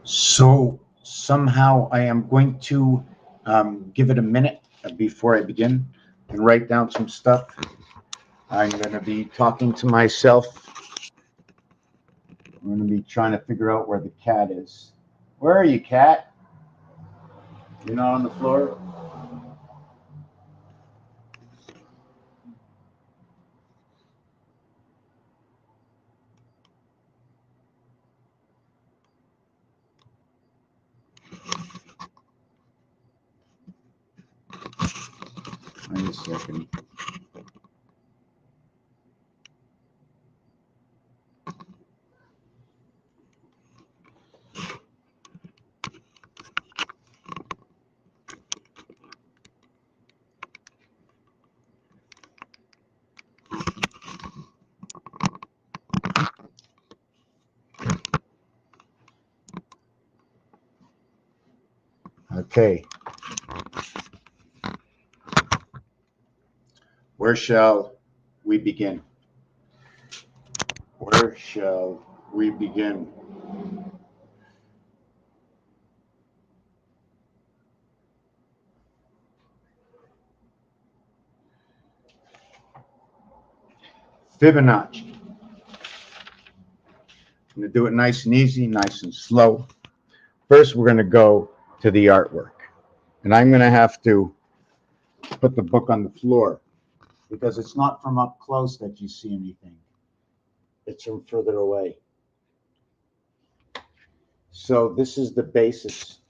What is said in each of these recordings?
So somehow I am going to give it a minute before I begin and write down some stuff. I'm going to be talking to myself. I'm going to be trying to figure out where the cat is. Where are you, cat? You're not on the floor? Wait a second. Okay. Where shall we begin? Where shall we begin? Fibonacci. I'm going to do it nice and easy, nice and slow. First, we're going to go to the artwork. And I'm going to have to put the book on the floor because it's not from up close that you see anything. It's from further away. So this is the basis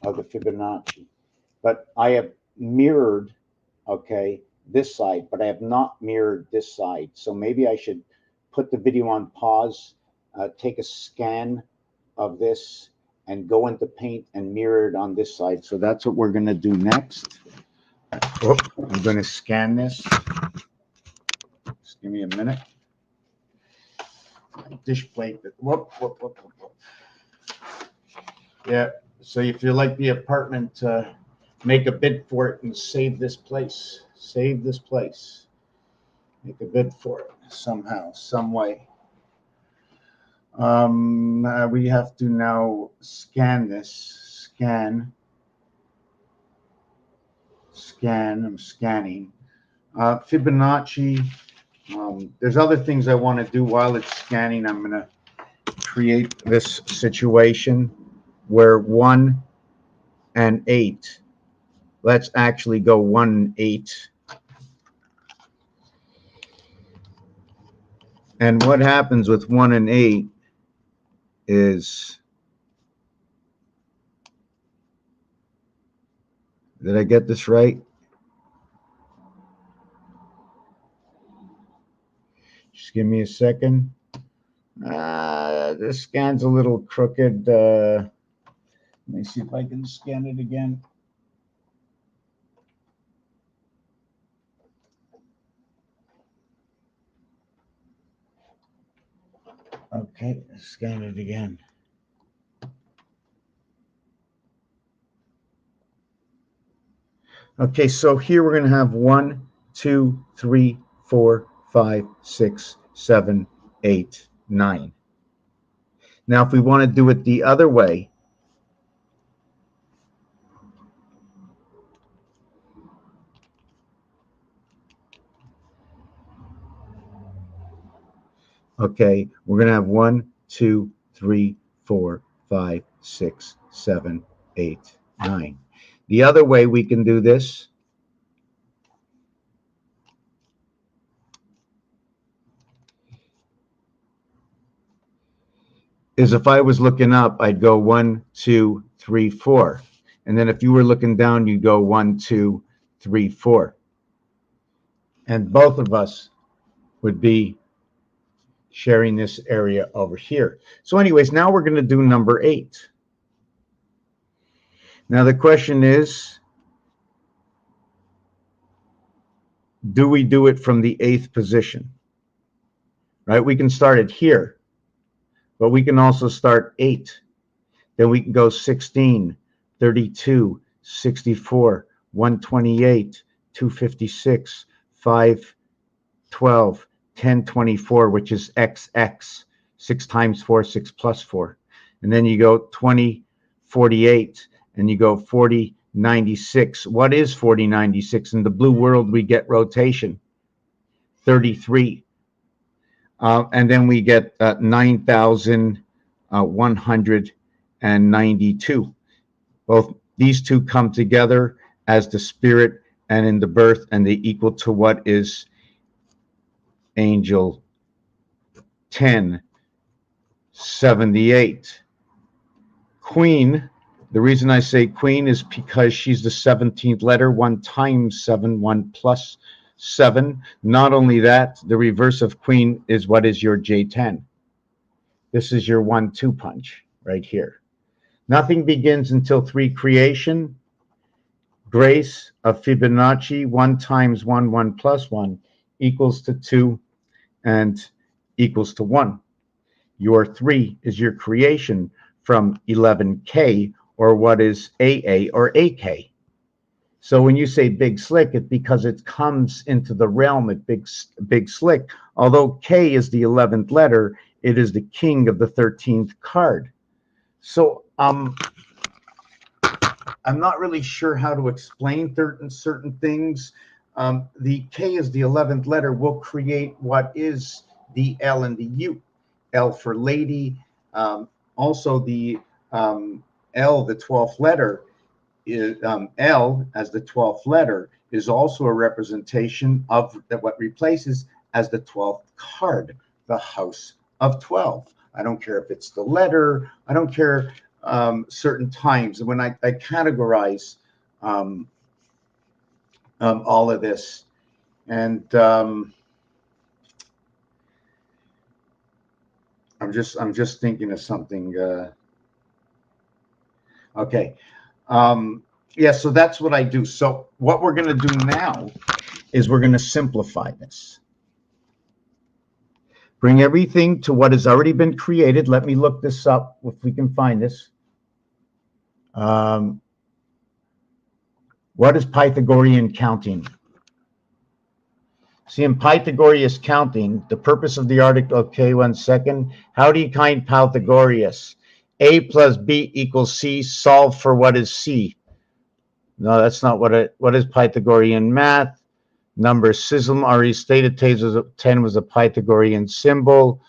of the Fibonacci. But I have mirrored, okay, this side, but I have not mirrored this side. So maybe I should put the video on pause, take a scan of this, and go into paint and mirror it on this side. So that's what we're going to do next. Oh, I'm going to scan this. Just give me a minute. Dish plate. Whoop, whoop, whoop, whoop, whoop. Yeah. So if you like the apartment, make a bid for it and save this place. Save this place. Make a bid for it somehow, some way. We have to now scan this. Scan. I'm scanning. Fibonacci. There's other things I want to do while it's scanning. I'm going to create this situation where 1 and 8. Let's actually go 1 and 8. And what happens with 1 and 8 is, did I get this right? Just give me a second. This scan's a little crooked. Let me see if I can scan it again. Okay, scan it again. Okay, so here we're going to have 1, 2, 3, 4, 5, 6, 7, 8, 9. Now, if we want to do it the other way, okay, we're going to have 1, 2, 3, 4, 5, 6, 7, 8, 9. The other way we can do this is if I was looking up, I'd go 1, 2, 3, 4. And then if you were looking down, you'd go 1, 2, 3, 4. And both of us would be sharing this area over here. So anyways, now we're going to do number 8. Now the question is, do we do it from the 8th position? Right? We can start it here, but we can also start 8. Then we can go 16, 32, 64, 128, 256, 512, 1024, which is XX, 6 times 4, 6 plus 4. And then you go 20, 48, and you go 40, 96. What is 40, 96? In the blue world, we get rotation, 33. And then we get 9,192. Both these two come together as the spirit and in the birth, and they equal to what is angel 1078. Queen, the reason I say queen is because she's the 17th letter, 1 times 7, 1 plus 7. Not only that, the reverse of queen is what is your J10. This is your 1-2 punch right here. Nothing begins until 3 creation. Grace of Fibonacci, 1 times 1, 1 plus 1 equals to 2 and equals to 1. Your 3 is your creation from 11K, or what is AA or AK. So when you say big slick, it's because it comes into the realm at big slick. Although K is the 11th letter, it is the king of the 13th card. So I'm not really sure how to explain certain things. The K is the 11th letter will create what is the L and the U. L for lady. Also the L, the 12th letter, is L as the 12th letter is also a representation of what replaces as the 12th card, the house of 12. I don't care if it's the letter. I don't care certain times when I categorize all of this, and I'm just thinking of something. Okay. Yeah, so that's what I do. So what we're going to do now is we're going to simplify this. Bring everything to what has already been created. Let me look this up if we can find this. What is Pythagorean counting? See, in Pythagorean counting, the purpose of the article, okay, 1 second. How do you count Pythagoras? A plus B equals C. Solve for what is C. No, that's not what is Pythagorean math. Number system already stated 10 was a Pythagorean symbol.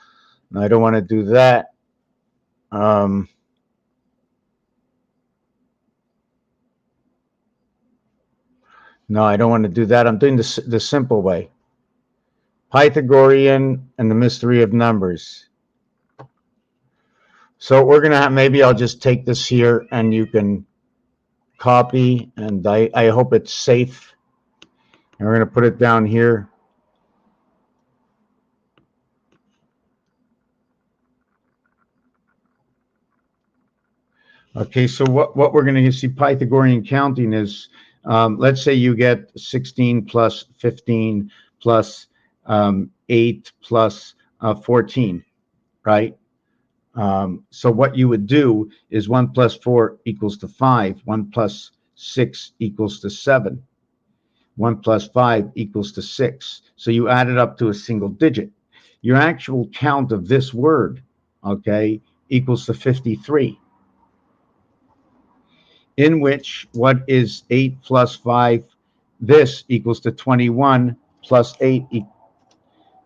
No, I don't want to do that. No, I don't want to do that. I'm doing the simple way. Pythagorean and the mystery of numbers. So we're going to have, maybe I'll just take this here and you can copy, and I hope it's safe. And we're going to put it down here. Okay, so what we're going to see Pythagorean counting is, let's say you get 16 plus 15 plus 8 plus 14, right? So what you would do is 1 plus 4 equals to 5, 1 plus 6 equals to 7, 1 plus 5 equals to 6. So you add it up to a single digit. Your actual count of this word, okay, equals to 53. In which what is 8 plus 5? This equals to 21 plus 8.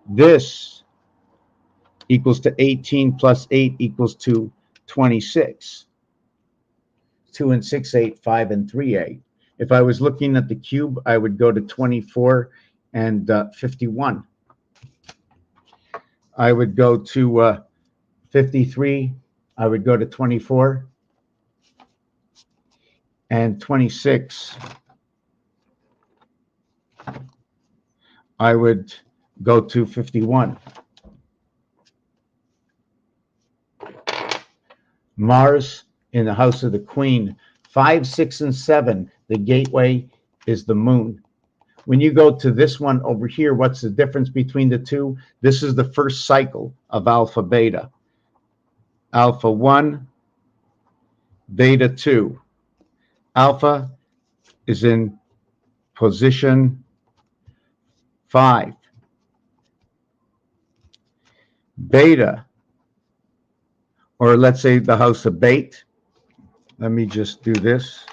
This equals to 18 plus 8 equals to 26. 2 and 6, 8, 5 and 3, 8. If I was looking at the cube, I would go to 24 and 51. I would go to 53. I would go to 24 and 26. I would go to 51. Mars in the house of the Queen. 5, 6, and 7. The gateway is the moon. When you go to this one over here, what's the difference between the two? This is the first cycle of alpha beta. Alpha 1, beta 2. Alpha is in position 5. Beta, or let's say the house of Bate, Let me just do this.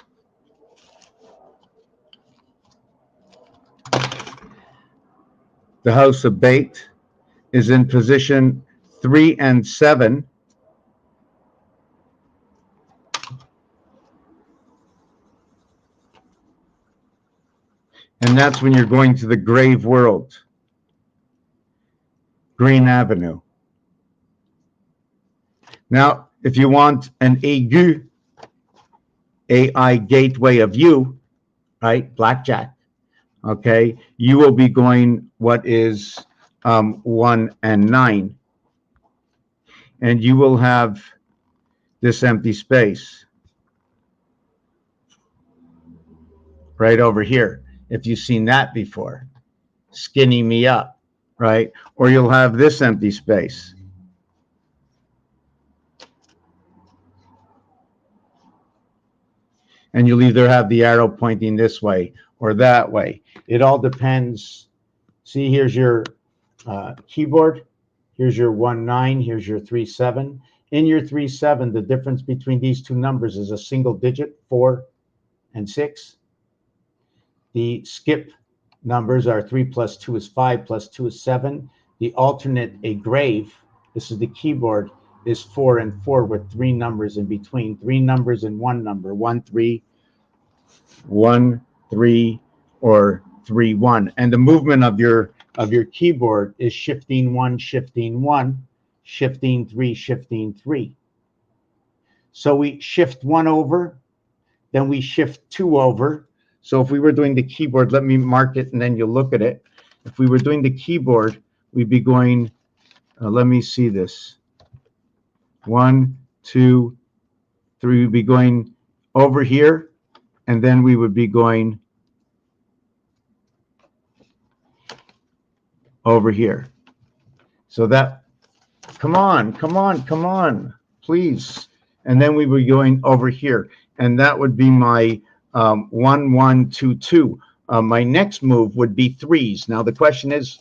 The house of bait is in position 3 and 7. And that's when you're going to the grave world. Green Avenue. Now, if you want an aigu, AI gateway of you, right, blackjack, okay, you will be going what is 1 and 9. And you will have this empty space right over here. If you've seen that before, skinny me up, right? Or you'll have this empty space. And you'll either have the arrow pointing this way or that way. It all depends. See, here's your keyboard. Here's your 1-9. Here's your 3-7. In your 3-7, the difference between these two numbers is a single digit, 4 and 6. The skip numbers are 3 plus 2 is 5 plus 2 is 7. The alternate, a grave, this is the keyboard, is 4 and 4 with 3 numbers in between. 3 numbers and 1 number, 1, 3, 1, 3, or 3, 1. And the movement of your keyboard is shifting 1, shifting 1, shifting 3, shifting 3. So we shift 1 over, then we shift 2 over. So if we were doing the keyboard, let me mark it and then you'll look at it. If we were doing the keyboard, we'd be going, let me see this. 1, 2, 3, we'd be going over here, and then we would be going over here. So that, come on, please. And then we were going over here. And that would be my 1, 1, 2, 2. My next move would be 3s. Now the question is,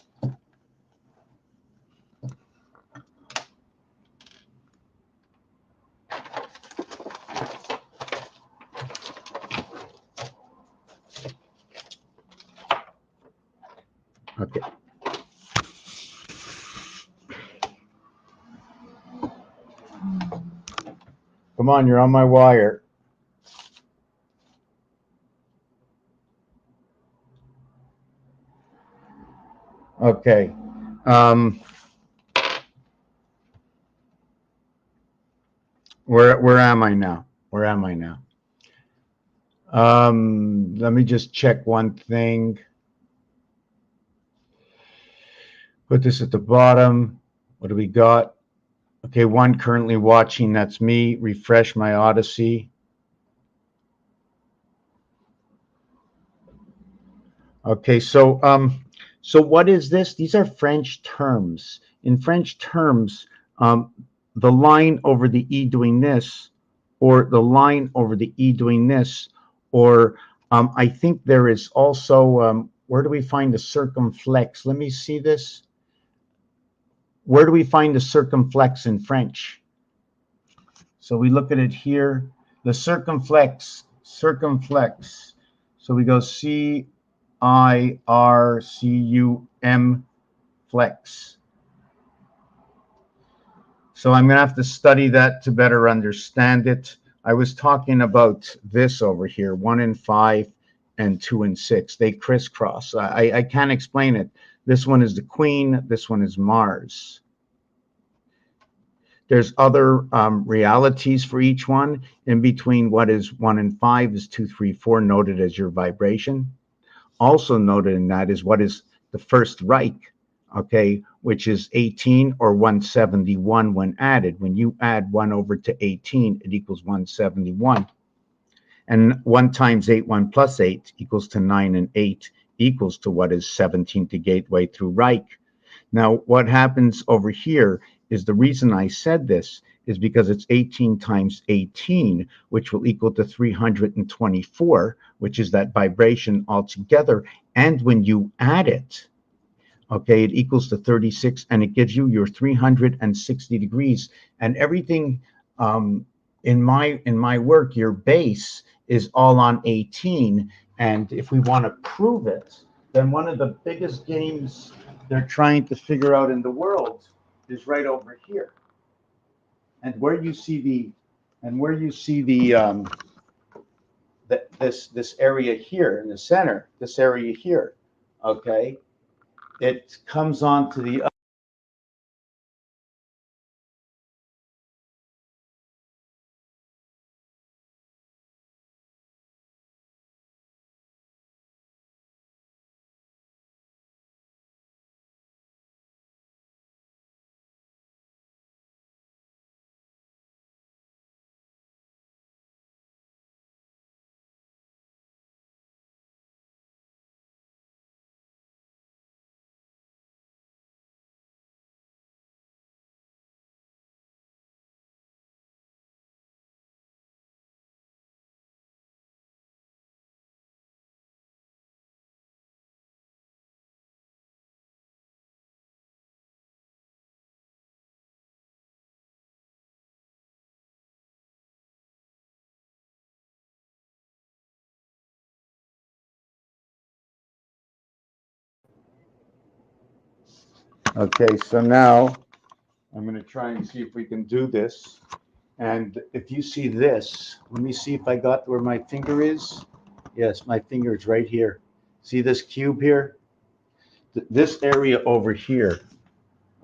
okay. Come on, you're on my wire. Okay. Where am I now? Where am I now? Let me just check one thing. Put this at the bottom. What do we got? Okay, 1 currently watching. That's me. Refresh my Odyssey. Okay, so what is this? These are French terms. In French terms, the line over the E doing this, or the line over the E doing this, or I think there is also, where do we find the circumflex? Let me see this. Where do we find the circumflex in French? So we look at it here. The circumflex. So we go C-I-R-C-U-M flex. So I'm going to have to study that to better understand it. I was talking about this over here, 1 and 5 and 2 and 6. They crisscross. I can't explain it. This one is the Queen. This one is Mars. There's other realities for each one. In between what is 1 and 5 is 2, 3, 4, noted as your vibration. Also noted in that is what is the first Reich, okay, which is 18 or 171 when added. When you add 1 over to 18, it equals 171. And 1 times 8, 1 plus 8 equals to 9, and 8 equals to what is 17 to gateway through Reich. Now, what happens over here is, the reason I said this is because it's 18 times 18, which will equal to 324, which is that vibration altogether. And when you add it, okay, it equals to 36, and it gives you your 360 degrees. And everything in my work, your base is all on 18. And if we want to prove it, then one of the biggest games they're trying to figure out in the world is right over here. And where you see this area here in the center, this area here, okay, it comes on to the. Okay, so now I'm going to try and see if we can do this. And if you see this, let me see if I got where my finger is. Yes, my finger is right here. See this cube here? This area over here,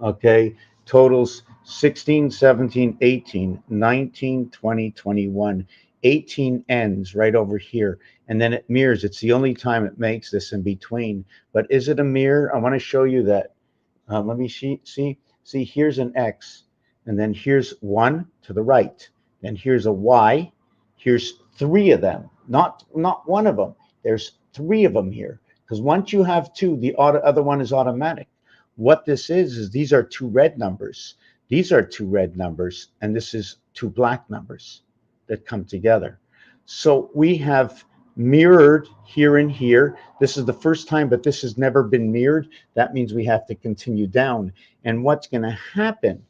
okay, totals 16, 17, 18, 19, 20, 21. 18 ends right over here. And then it mirrors. It's the only time it makes this in between. But is it a mirror? I want to show you that. Let me see, here's an X, and then here's one to the right. Then here's a Y. Here's three of them, not one of them. There's three of them here. Because once you have two, the other one is automatic. What this is these are two red numbers. These are two red numbers, and this is two black numbers that come together. So we have mirrored here and here. This is the first time, but this has never been mirrored. That means we have to continue down. And what's going to happen,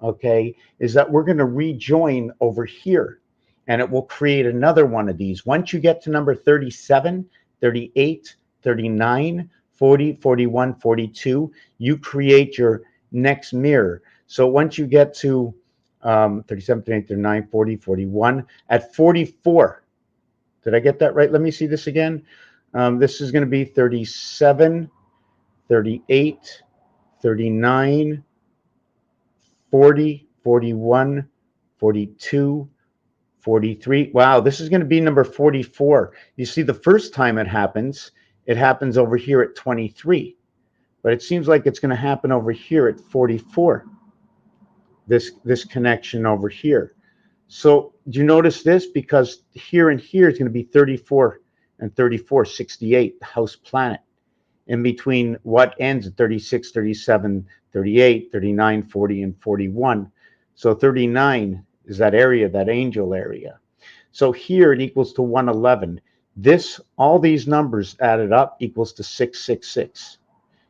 okay, is that we're going to rejoin over here, and it will create another one of these. Once you get to number 37, 38, 39, 40, 41, 42, you create your next mirror. So once you get to 37, 38, 39, 40, 41, at 44, did I get that right? Let me see this again. This is going to be 37, 38, 39, 40, 41, 42, 43. Wow, this is going to be number 44. You see, the first time it happens over here at 23. But it seems like it's going to happen over here at 44. This connection over here. So do you notice this? Because here and here is going to be 34 and 34, 68, the house planet. In between what ends at 36, 37, 38, 39, 40, and 41. So 39 is that area, that angel area. So here it equals to 111. All these numbers added up equals to 666.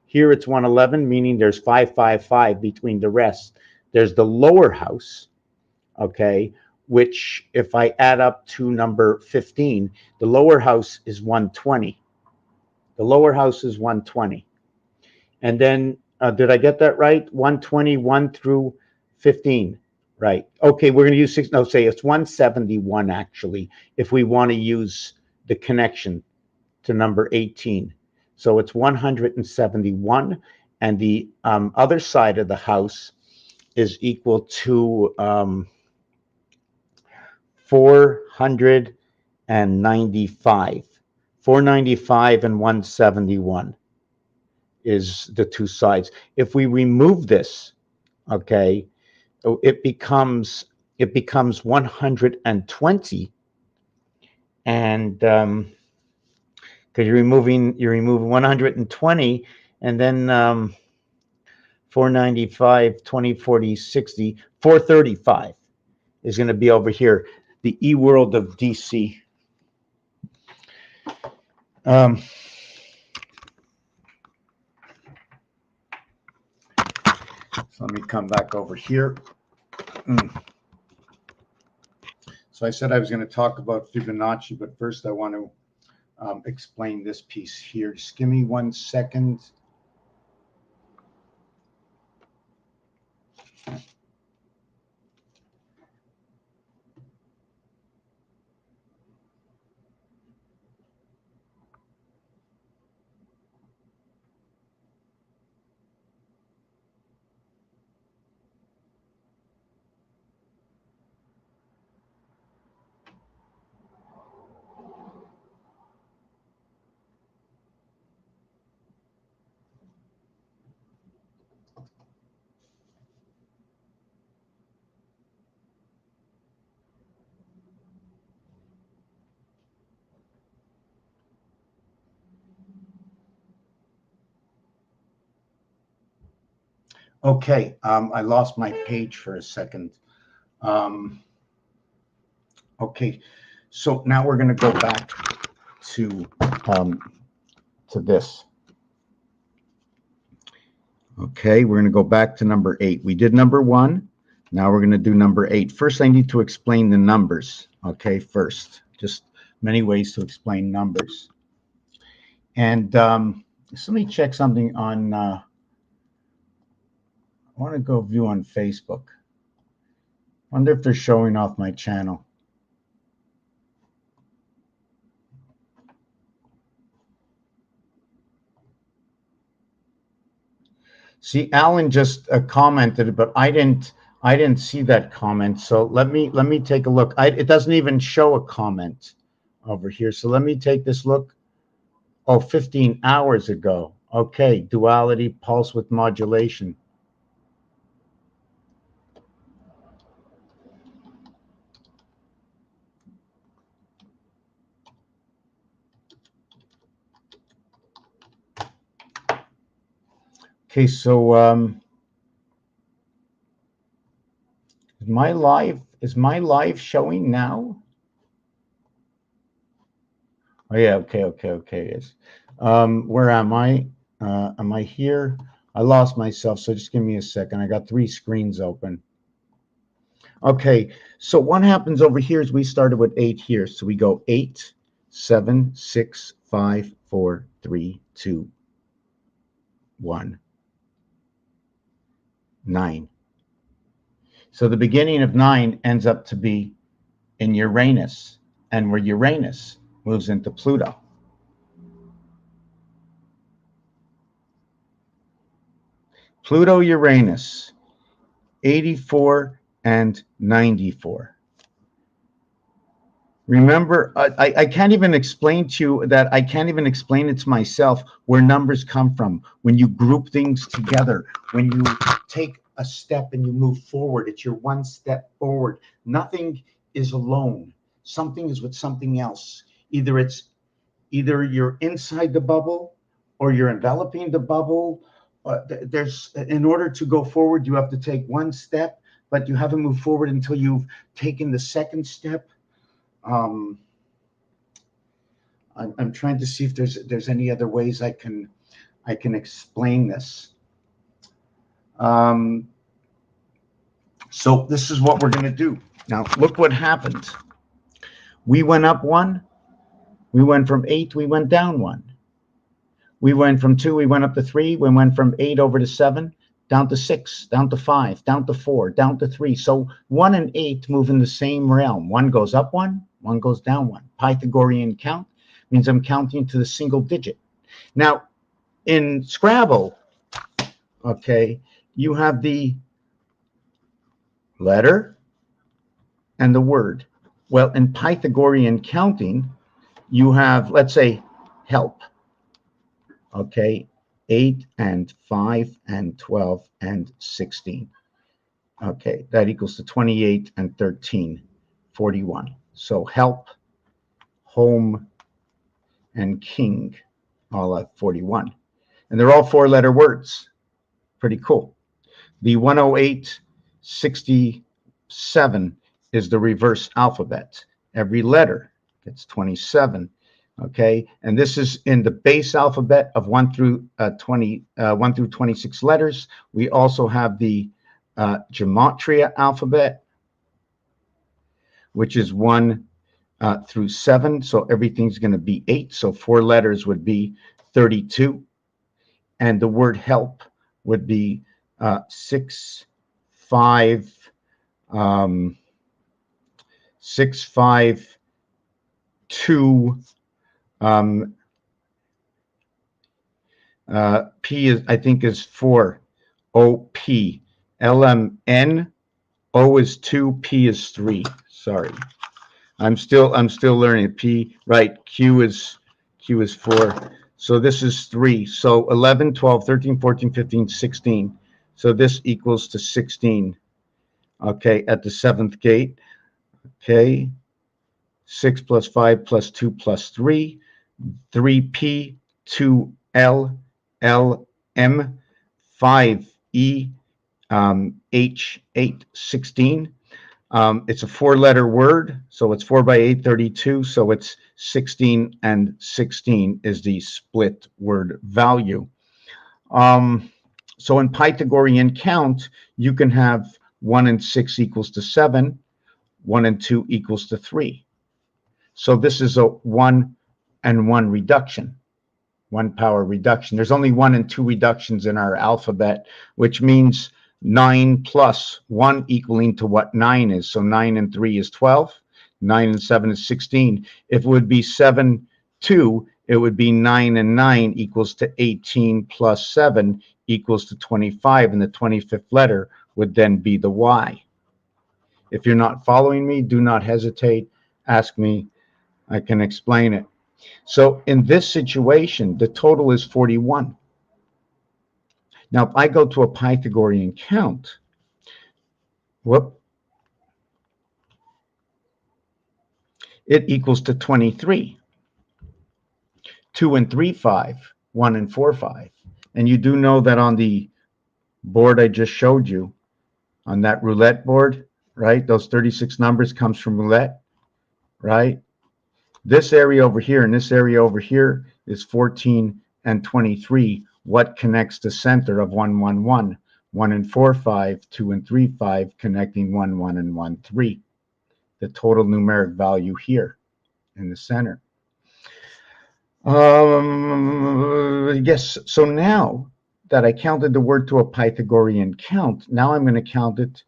Here it's 111, meaning there's 555 between the rest. There's the lower house, okay, which if I add up to number 15, the lower house is 120. The lower house is 120. And then, did I get that right? 121 through 15, right? Okay, we're going to use say it's 171 actually, if we want to use the connection to number 18. So it's 171, and the other side of the house is equal to 495. 495 and 171 is the two sides. If we remove this, okay, it becomes 120, and because you're removing 120, and then 495, 20, 40, 60, 435 is going to be over here, the E world of DC. So let me come back over here. So I said I was going to talk about Fibonacci, but first I want to explain this piece here. Just give me 1 second. Okay, I lost my page for a second. Okay, so now we're going to go back to this. Okay, we're going to go back to number 8. We did number 1. Now we're going to do number 8. First, I need to explain the numbers. Okay, first, just many ways to explain numbers. And so let me check something on. I want to go view on Facebook. Wonder if they're showing off my channel. See, Alan just commented, but I didn't see that comment. So let me take a look. It doesn't even show a comment over here. So let me take this look. Oh, 15 hours ago. Okay, duality, pulse with modulation. Okay, so is my live showing now? Oh yeah, okay. Yes. Where am I? Am I here? I lost myself, so just give me a second. I got 3 screens open. Okay, so what happens over here is we started with 8 here. So we go 8, 7, 6, 5, 4, 3, 2, 1, 9. So the beginning of 9 ends up to be in Uranus, and where Uranus moves into Pluto. Pluto, Uranus, 84 and 94. Remember, I can't even explain to you that. I can't even explain it to myself where numbers come from. When you group things together, when you take a step and you move forward, it's your one step forward. Nothing is alone. Something is with something else. Either you're inside the bubble or you're enveloping the bubble. In order to go forward, you have to take one step, but you haven't moved forward until you've taken the second step. I'm trying to see if there's any other ways I can explain this. So this is what we're going to do. Now look what happened. We went up 1. We went from 8. We went down 1. We went from 2. We went up to 3. We went from 8 over to 7, down to 6, down to 5, down to 4, down to 3. So 1 and 8 move in the same realm. 1 goes up 1, 1 goes down 1. Pythagorean count means I'm counting to the single digit. Now, in Scrabble, okay, you have the letter and the word. Well, in Pythagorean counting, you have, let's say, help. Okay, 8 and 5 and 12 and 16. Okay, that equals to 28 and 13, 41. So help, home, and king, all at 41. And they're all 4-letter words. Pretty cool. The 108-67 is the reverse alphabet. Every letter gets 27. Okay, and this is in the base alphabet of 1 through 26 letters. We also have the gematria alphabet, which is 1 through 7. So everything's going to be 8. So 4 letters would be 32. And the word help would be 6, 5, 6, 5, 2. P is, I think, is 4. O-P. L-M-N. O is 2. P is 3. Sorry. I'm still learning. P, right. Q is 4. So this is 3. So 11, 12, 13, 14, 15, 16. So this equals to 16. Okay, at the 7th gate. Okay. 6 plus 5 plus 2 plus 3. 3P, 2L, LM, 5E, H8, 16. It's a 4-letter word, so it's 4 by 8, 32. So it's 16, and 16 is the split word value. So in Pythagorean count, you can have 1 and 6 equals to 7, 1 and 2 equals to 3. So this is a 1 and 1 reduction, 1 power reduction. There's only 1 and 2 reductions in our alphabet, which means 9 plus 1 equaling to what 9 is. So 9 and 3 is 12. 9 and 7 is 16. If it would be 7, 2, it would be 9 and 9 equals to 18 plus 7 equals to 25. And the 25th letter would then be the Y. If you're not following me, do not hesitate. Ask me. I can explain it. So in this situation, the total is 41. Now, if I go to a Pythagorean count, it equals to 23. 2 and 3, 5. 1 and 4, 5. And you do know that on the board I just showed you, on that roulette board, right? Those 36 numbers comes from roulette, right? This area over here and this area over here is 14 and 23. What connects the center of 1, 1, 1? 1 and 4, 5, 2 and 3, 5, connecting 1, 1 and 1, 3. The total numeric value here in the center. Yes, so now that I counted the word to a Pythagorean count, now I'm going to count it,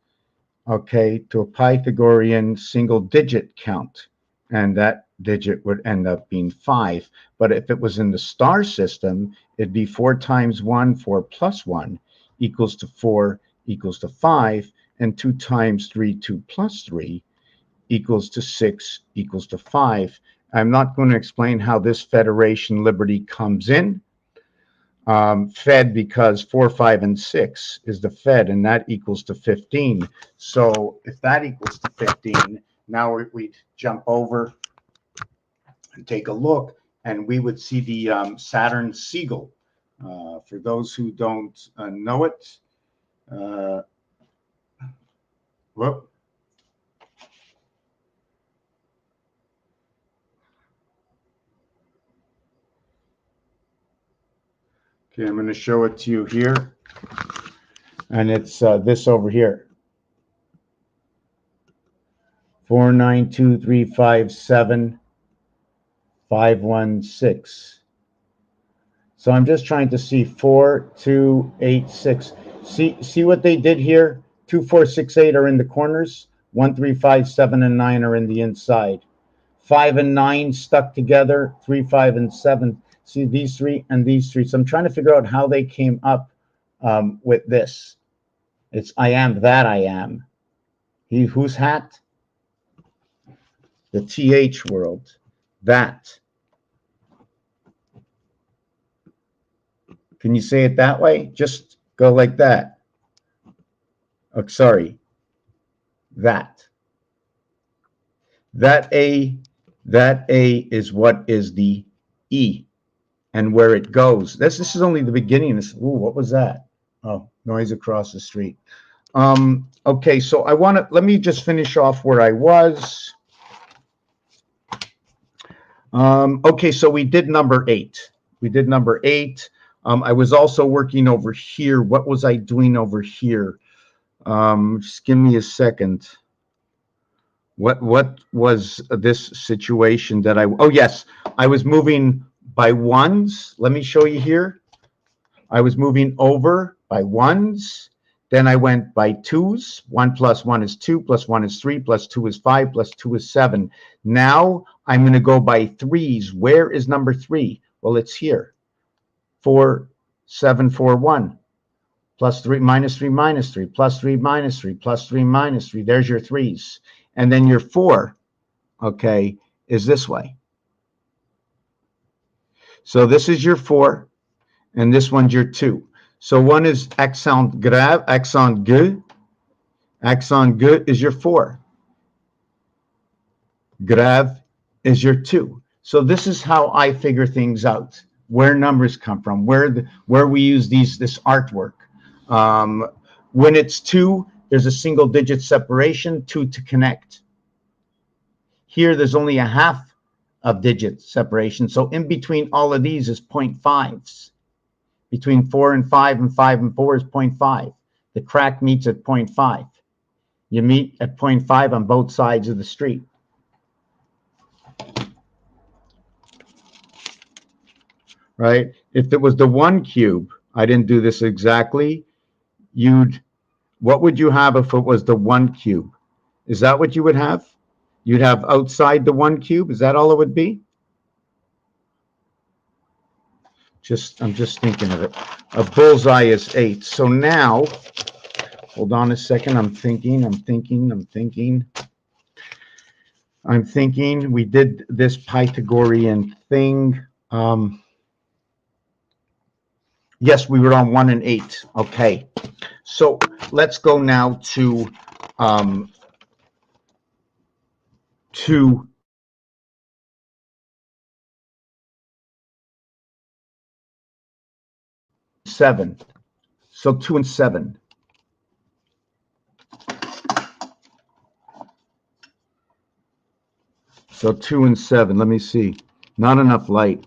okay, to a Pythagorean single digit count. And that digit would end up being 5. But if it was in the star system, it'd be 4 times 1, 4 plus 1 equals to 4 equals to 5. And 2 times 3, 2 plus 3 equals to 6 equals to 5. I'm not going to explain how this Federation Liberty comes in. Fed because 4, 5, and 6 is the Fed, and that equals to 15. So if that equals to 15, now we'd jump over and take a look, and we would see the Saturn Seagull. For those who don't know it, whoop. Okay, I'm going to show it to you here, and it's this over here. 4, 9, 2, 3, 5, 7, 5, 1, 6. So I'm just trying to see 4, 2, 8, 6. See what they did here? 2, 4, 6, 8 are in the corners. 1, 3, 5, 7, and 9 are in the inside. 5 and 9 stuck together. 3, 5, and 7. See these 3 and these 3. So I'm trying to figure out how they came up with this. It's I am that I am. He whose hat? The TH world. That. Can you say it that way? Just go like that. Oh, sorry. That. That A is what is the E and where it goes. This is only the beginning. Ooh, what was that? Oh, noise across the street. Okay, so let me just finish off where I was. Okay, so we did number 8. We did number 8. I was also working over here. What was I doing over here? Just give me a second. What was this situation that oh yes, I was moving by ones. Let me show you here. I was moving over by ones. Then I went by twos. 1 plus 1 is 2, plus 1 is 3, plus 2 is 5, plus 2 is 7. Now I'm going to go by threes. Where is number 3? Well, it's here. 4, 7, 4, 1. Plus 3, minus 3, minus 3, plus 3, minus 3, plus 3, minus 3. There's your threes. And then your 4, okay, is this way. So this is your 4, and this one's your 2. So one is accent grave, accent gu. Accent gu is your 4. Grave is your 2. So this is how I figure things out, where numbers come from, where we use this artwork. When it's 2, there's a single digit separation, 2 to connect. Here, there's only a half of digit separation. So in between all of these is 0.5s. Between 4 and 5 and 5 and 4 is 0.5. The crack meets at 0.5. You meet at 0.5 on both sides of the street. Right? If it was the 1 cube, I didn't do this exactly, what would you have if it was the 1 cube? Is that what you would have? You'd have outside the 1 cube? Is that all it would be? I'm just thinking of it. A bullseye is 8. So now, hold on a second. I'm thinking. We did this Pythagorean thing. Yes, we were on 1 and 8. Okay. So let's go now to 7. So 2 and 7. So 2 and 7. Let me see. Not enough light.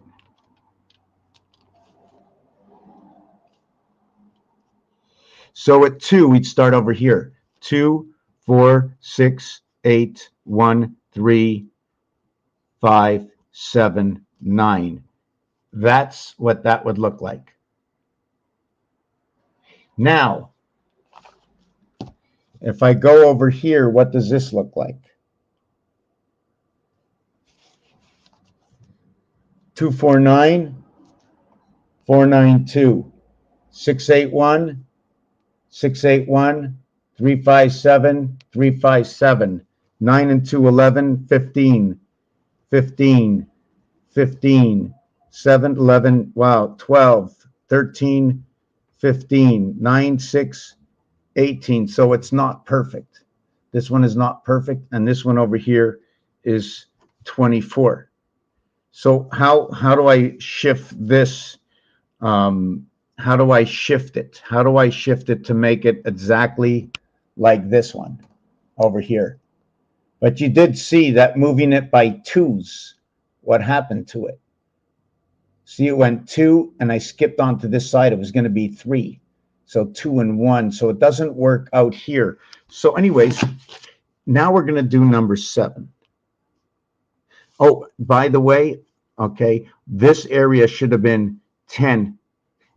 So at 2, we'd start over here. 2, 4, 6, 8, 1, 3, 5, 7, 9. That's what that would look like. Now, if I go over here, what does this look like? 249, 492, 681, 681, 357, 357, 9 and 2, 11, 15, 15, 15, 7, 11, wow, 12, 13, 15, 9, 6, 18. So it's not perfect. This one is not perfect, and this one over here is 24. So how do I shift this? How do I shift it? How do I shift it to make it exactly like this one over here? But you did see that moving it by twos, what happened to it? See, it went 2, and I skipped onto this side. It was going to be 3. So 2 and 1. So it doesn't work out here. So anyways, now we're going to do number 7. Oh, by the way, okay, this area should have been 10,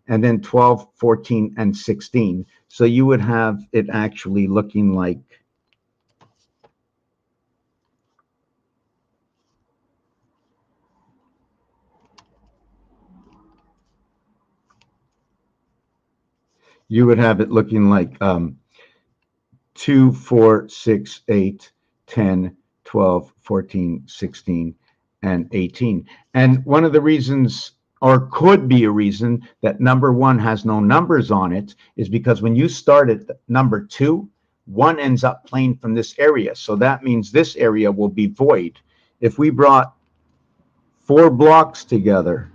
and then 12, 14, and 16. So you would have it actually looking like you would have it looking like 2, 4, 6, 8, 10, 12, 14, 16, and 18. And one of the reasons, or could be a reason, that number 1 has no numbers on it is because when you start at number 2, 1 ends up playing from this area. So that means this area will be void. If we brought 4 blocks together,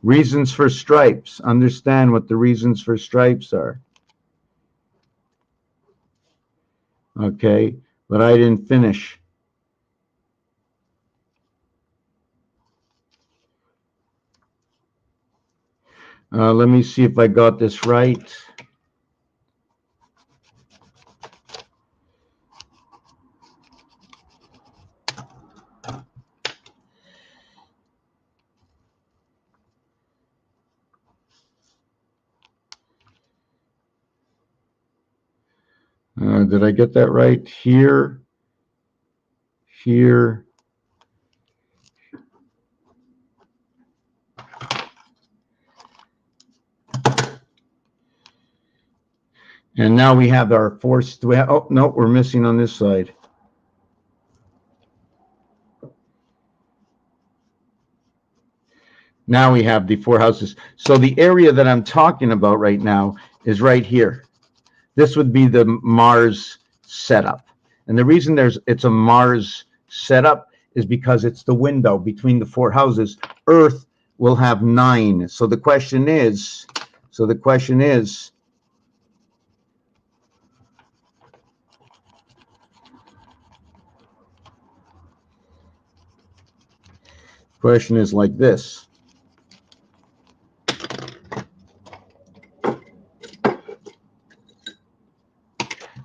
reasons for stripes, understand what the reasons for stripes are. Okay, but I didn't finish. Let me see if I got this right. Did I get that right? Here, here. And now we have our force. Do we have, oh, no, we're missing on this side. Now we have the 4 houses. So the area that I'm talking about right now is right here. This would be the Mars setup. And the reason it's a Mars setup is because it's the window between the 4 houses. Earth will have 9. So the question is, like this.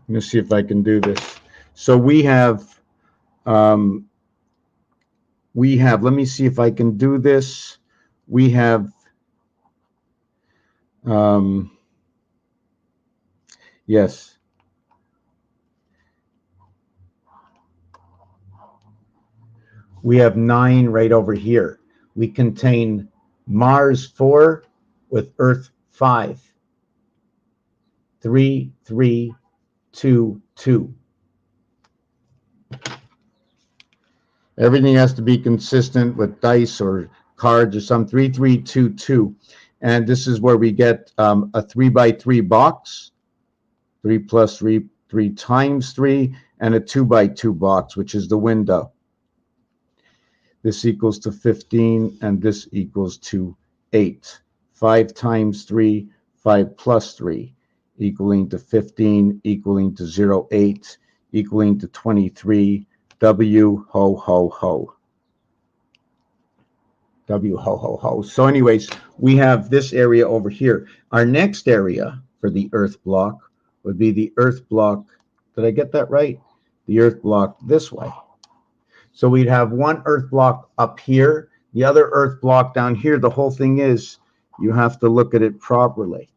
Let me see if I can do this. So we have, let me see if I can do this. We have, yes. We have 9 right over here. We contain Mars 4 with Earth 5. 3, 3, 2, 2. Everything has to be consistent with dice or cards or some 3, 3, 2, 2. And this is where we get a 3 by 3 box, 3 plus 3, 3 times 3, and a 2 by 2 box, which is the window. This equals to 15, and this equals to 8. 5 times 3, 5 plus 3, equaling to 15, equaling to 0, 8, equaling to 23. W, ho, ho, ho. W, ho, ho, ho. So anyways, we have this area over here. Our next area for the Earth block would be the Earth block. Did I get that right? The Earth block this way. So we'd have one Earth block up here, the other Earth block down here. The whole thing is you have to look at it properly.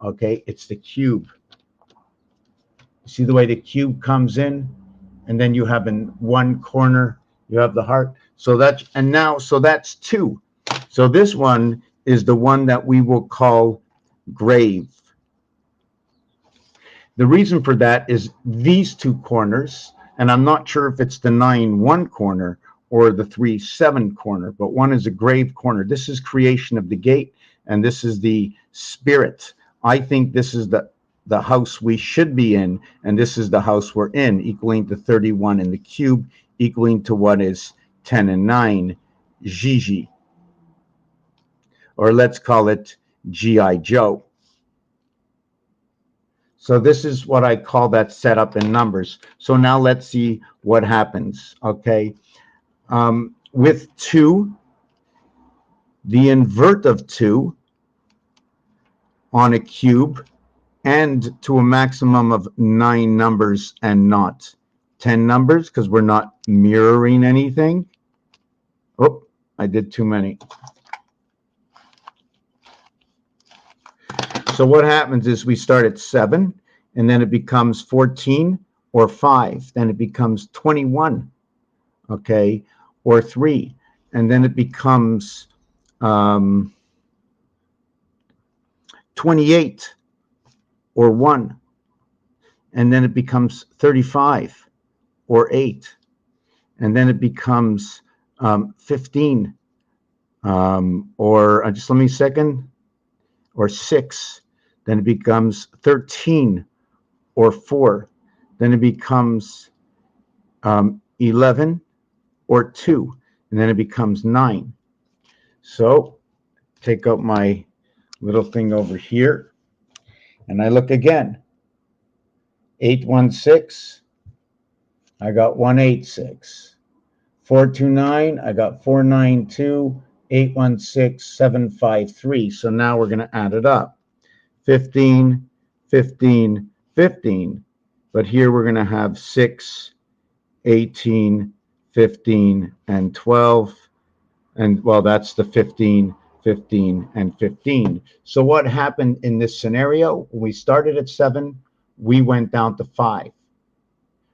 Okay, it's the cube. See the way the cube comes in? And then you have in one corner, you have the heart. So that's, and now, so that's 2. So this one is the one that we will call grave. The reason for that is these 2 corners, and I'm not sure if it's the 9-1 corner or the 3-7 corner, but one is a grave corner. This is creation of the gate, and this is the spirit. I think this is the house we should be in, and this is the house we're in, equaling to 31 in the cube, equaling to what is 10 and 9, Gigi. Or let's call it G.I. Joe. So this is what I call that setup in numbers. So now let's see what happens, okay? With 2, the invert of 2 on a cube, and to a maximum of 9 numbers and not 10 numbers, because we're not mirroring anything. Oh, I did too many. So what happens is we start at 7, and then it becomes 14 or 5. Then it becomes 21, okay, or 3. And then it becomes 28 or 1. And then it becomes 35 or 8. And then it becomes 15 or just let me a second, or 6. Then it becomes 13 or 4. Then it becomes 11 or 2. And then it becomes 9. So take out my little thing over here, and I look again. 816, I got 186. 429, I got 492. 816, 753. So now we're going to add it up. 15, 15, 15. But here we're going to have 6, 18, 15, and 12. And well, that's the 15, 15, and 15. So what happened in this scenario? When we started at 7, we went down to 5.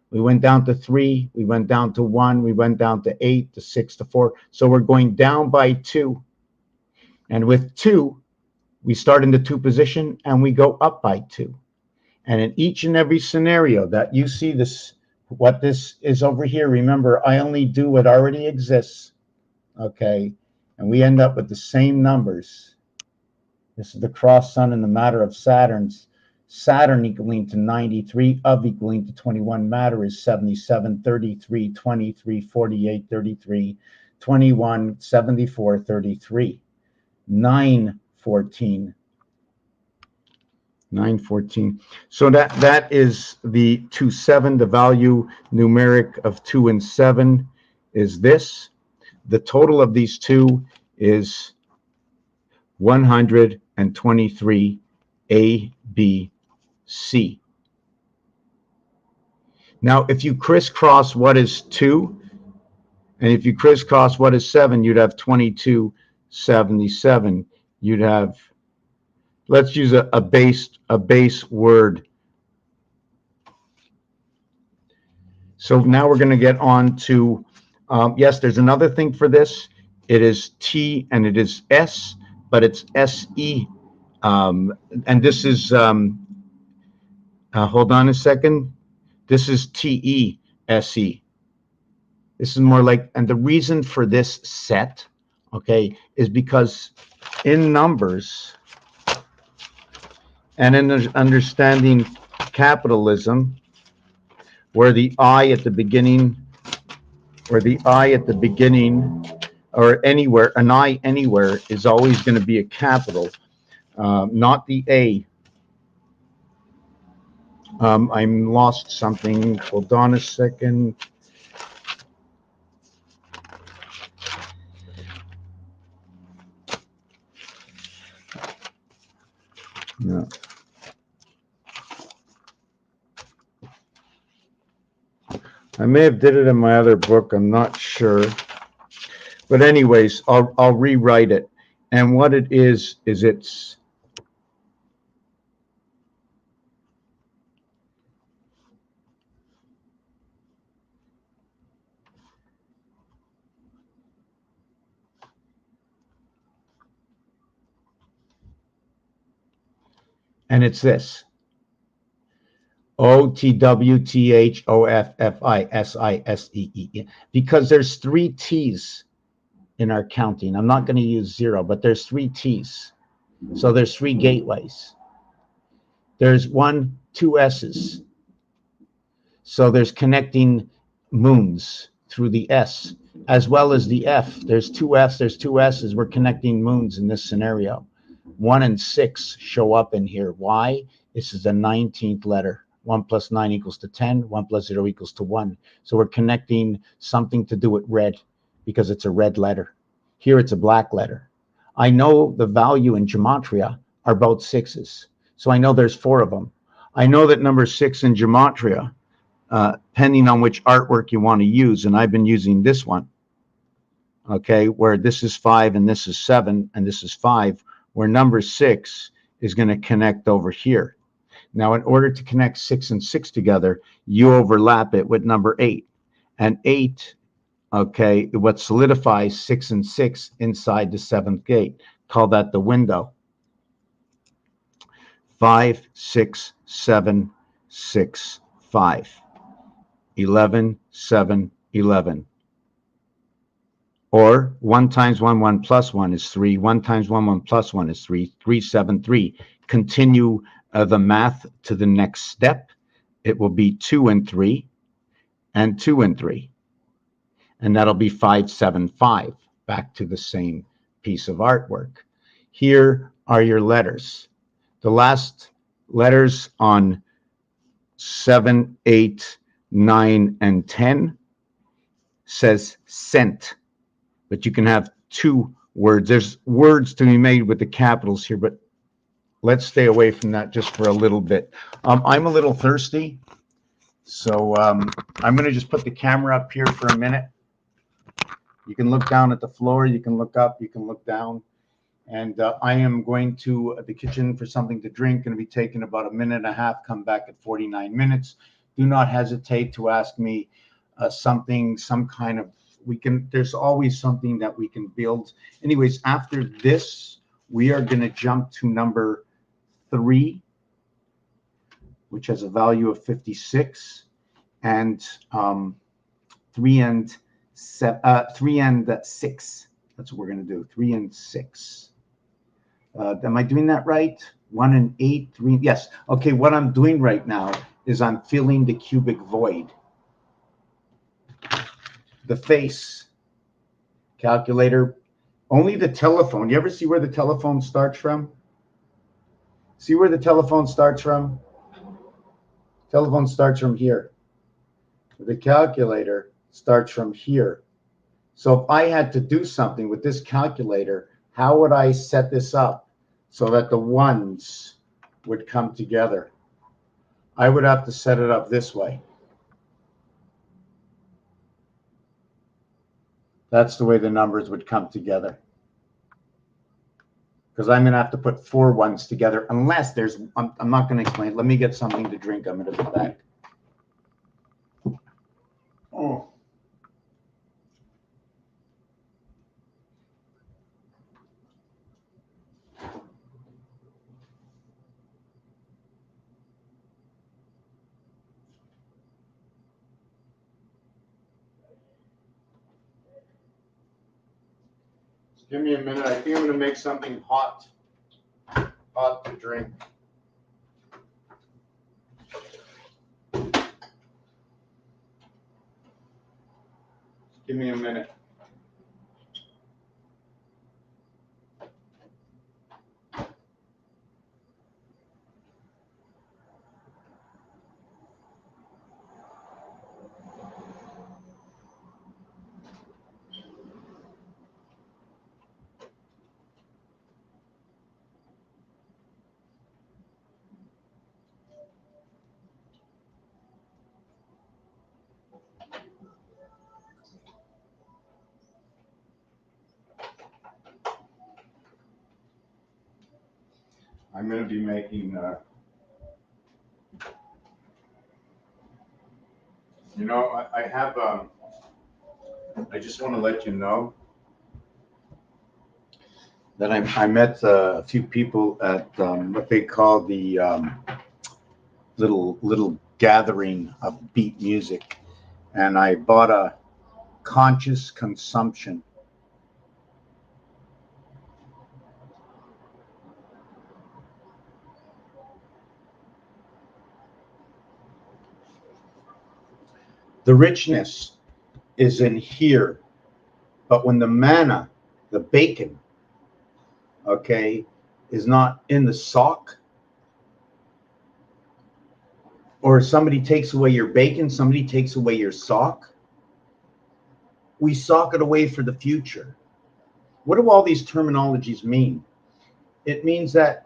We went down to 3, we went down to 1, we went down to 8, to 6, to 4. So we're going down by 2. And with 2, we start in the 2 position and we go up by 2. And in each and every scenario that you see this, what this is over here, remember, I only do what already exists, okay? And we end up with the same numbers. This is the cross sun in the matter of Saturn's. Saturn equaling to 93, of equaling to 21, matter is 77, 33, 23, 48, 33, 21, 74, 33, 9, 14. 914. So that is the 2, 7. The value numeric of 2 and 7 is this. The total of these two is 123 A, B, C. Now, if you crisscross what is 2, and if you crisscross what is 7, you'd have 2277. You'd have, let's use a base word. So now we're going to get on to, yes, there's another thing for this. It is T and it is S, but it's SE. And this is, hold on a second. This is TESE. This is more like, and the reason for this set, okay, is because in numbers and in understanding capitalism, where the I at the beginning, or anywhere, an I anywhere is always going to be a capital, not the A. I'm lost something. Hold on a second. No. I may have did it in my other book. I'm not sure. But anyways, I'll rewrite it. And what it is it's and it's this. OTWTHOFFISISEE. Because there's 3 T's in our counting. I'm not going to use 0, but there's 3 T's. So there's 3 gateways. There's 2 S's. So there's connecting moons through the S, as well as the F. There's 2 F's, there's 2 S's. We're connecting moons in this scenario. 1 and 6 show up in here. Why? This is the 19th letter. 1 plus 9 equals to 10. 1 plus 0 equals to 1. So we're connecting something to do with red because it's a red letter. Here it's a black letter. I know the value in gematria are both 6s. So I know there's 4 of them. I know that number 6 in gematria, depending on which artwork you want to use, and I've been using this one, okay, where this is 5 and this is 7 and this is 5, where number 6 is going to connect over here. Now, in order to connect 6 and 6 together, you overlap it with number 8. And 8, okay, what solidifies 6 and 6 inside the 7th gate. Call that the window. 5, 6, 7, 6, 5. 11, 7, 11. Or 1 times 1, 1 plus 1 is 3. 1 times 1, 1 plus 1 is 3. 3, 7, 3. Continue the math to the next step. It will be 2 and 3 and 2 and 3. And that'll be 5, 7, 5. Back to the same piece of artwork. Here are your letters. The last letters on 7, 8, 9, and 10 says sent. But you can have 2 words. There's words to be made with the capitals here, but let's stay away from that just for a little bit. I'm a little thirsty, so I'm going to just put the camera up here for a minute. You can look down at the floor, you can look up, you can look down, And I am going to the kitchen for something to drink. Going to be taking about a minute and a half. Come back at 49 minutes. Do not hesitate to ask me something, some kind of, there's always something that we can build. Anyways, after this, we are going to jump to number 3, which has a value of 56, and 3 and 6. That's what we're going to do. 3 and 6. Am I doing that right? 1 and 8, 3. Yes. Okay. What I'm doing right now is I'm filling the cubic void. The face calculator, only the telephone. You ever see where the telephone starts from? See where the telephone starts from? Telephone starts from here. The calculator starts from here. So if I had to do something with this calculator, how would I set this up so that the ones would come together? I would have to set it up this way. That's the way the numbers would come together. Because I'm going to have to put 4 ones together unless there's, I'm not going to explain. Let me get something to drink. I'm going to be back. Oh. Give me a minute. I think I'm going to make something hot to drink. Give me a minute. I'm going to be making, I have, I just want to let you know that I met a few people at what they call the little gathering of beat music, and I bought a conscious consumption. The richness is in here, but when the manna, the bacon, okay, is not in the sock, or somebody takes away your bacon, somebody takes away your sock, we sock it away for the future. What do all these terminologies mean? It means that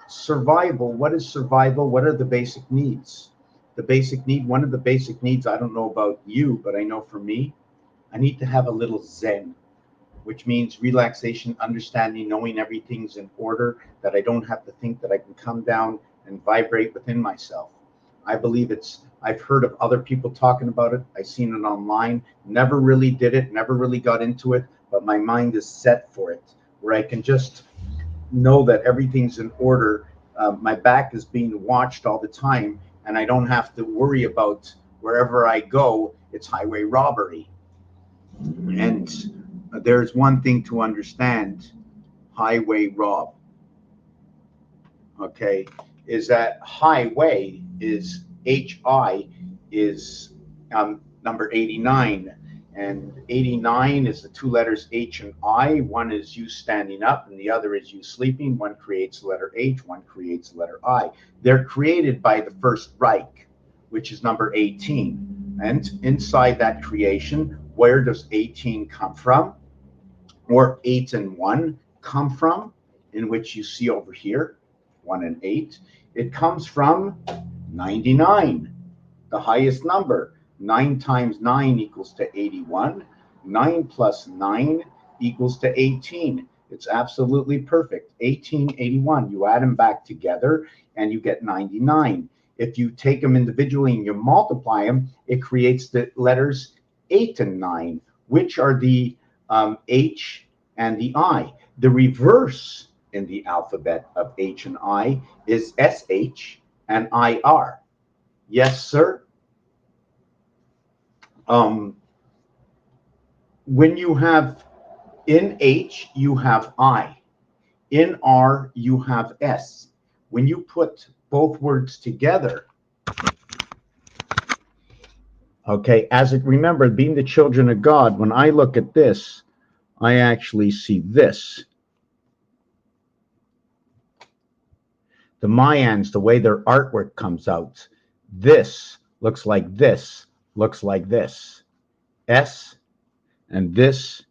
survival, what is survival? What are the basic needs? The basic need, one of the basic needs, I don't know about you, but I know for me, I need to have a little zen, which means relaxation, understanding, knowing everything's in order, that I don't have to think, that I can come down and vibrate within myself. I believe I've heard of other people talking about it. I've seen it online, never really did it, never really got into it, but my mind is set for it, where I can just know that everything's in order. My back is being watched all the time, and I don't have to worry about wherever I go, it's highway robbery. And there's one thing to understand, highway rob, okay, is that highway is HI is number 89, and 89 is the 2 letters H and I. One is you standing up and the other is you sleeping. One creates the letter H, one creates the letter I. They're created by the First Reich, which is number 18. And inside that creation, where does 18 come from? Or 8 and 1 come from, in which you see over here, 1 and 8. It comes from 99, the highest number. 9 times 9 equals to 81. 9 plus 9 equals to 18. It's absolutely perfect. 1881. You add them back together and you get 99. If you take them individually and you multiply them, it creates the letters 8 and 9, which are the H and the I. The reverse in the alphabet of H and I is SH and IR. Yes, sir. When you have in H, you have I. In R, you have S. When you put both words together, okay, as it, remember, being the children of God, when I look at this, I actually see this. The Mayans, the way their artwork comes out, this looks like this, looks like this. S, and this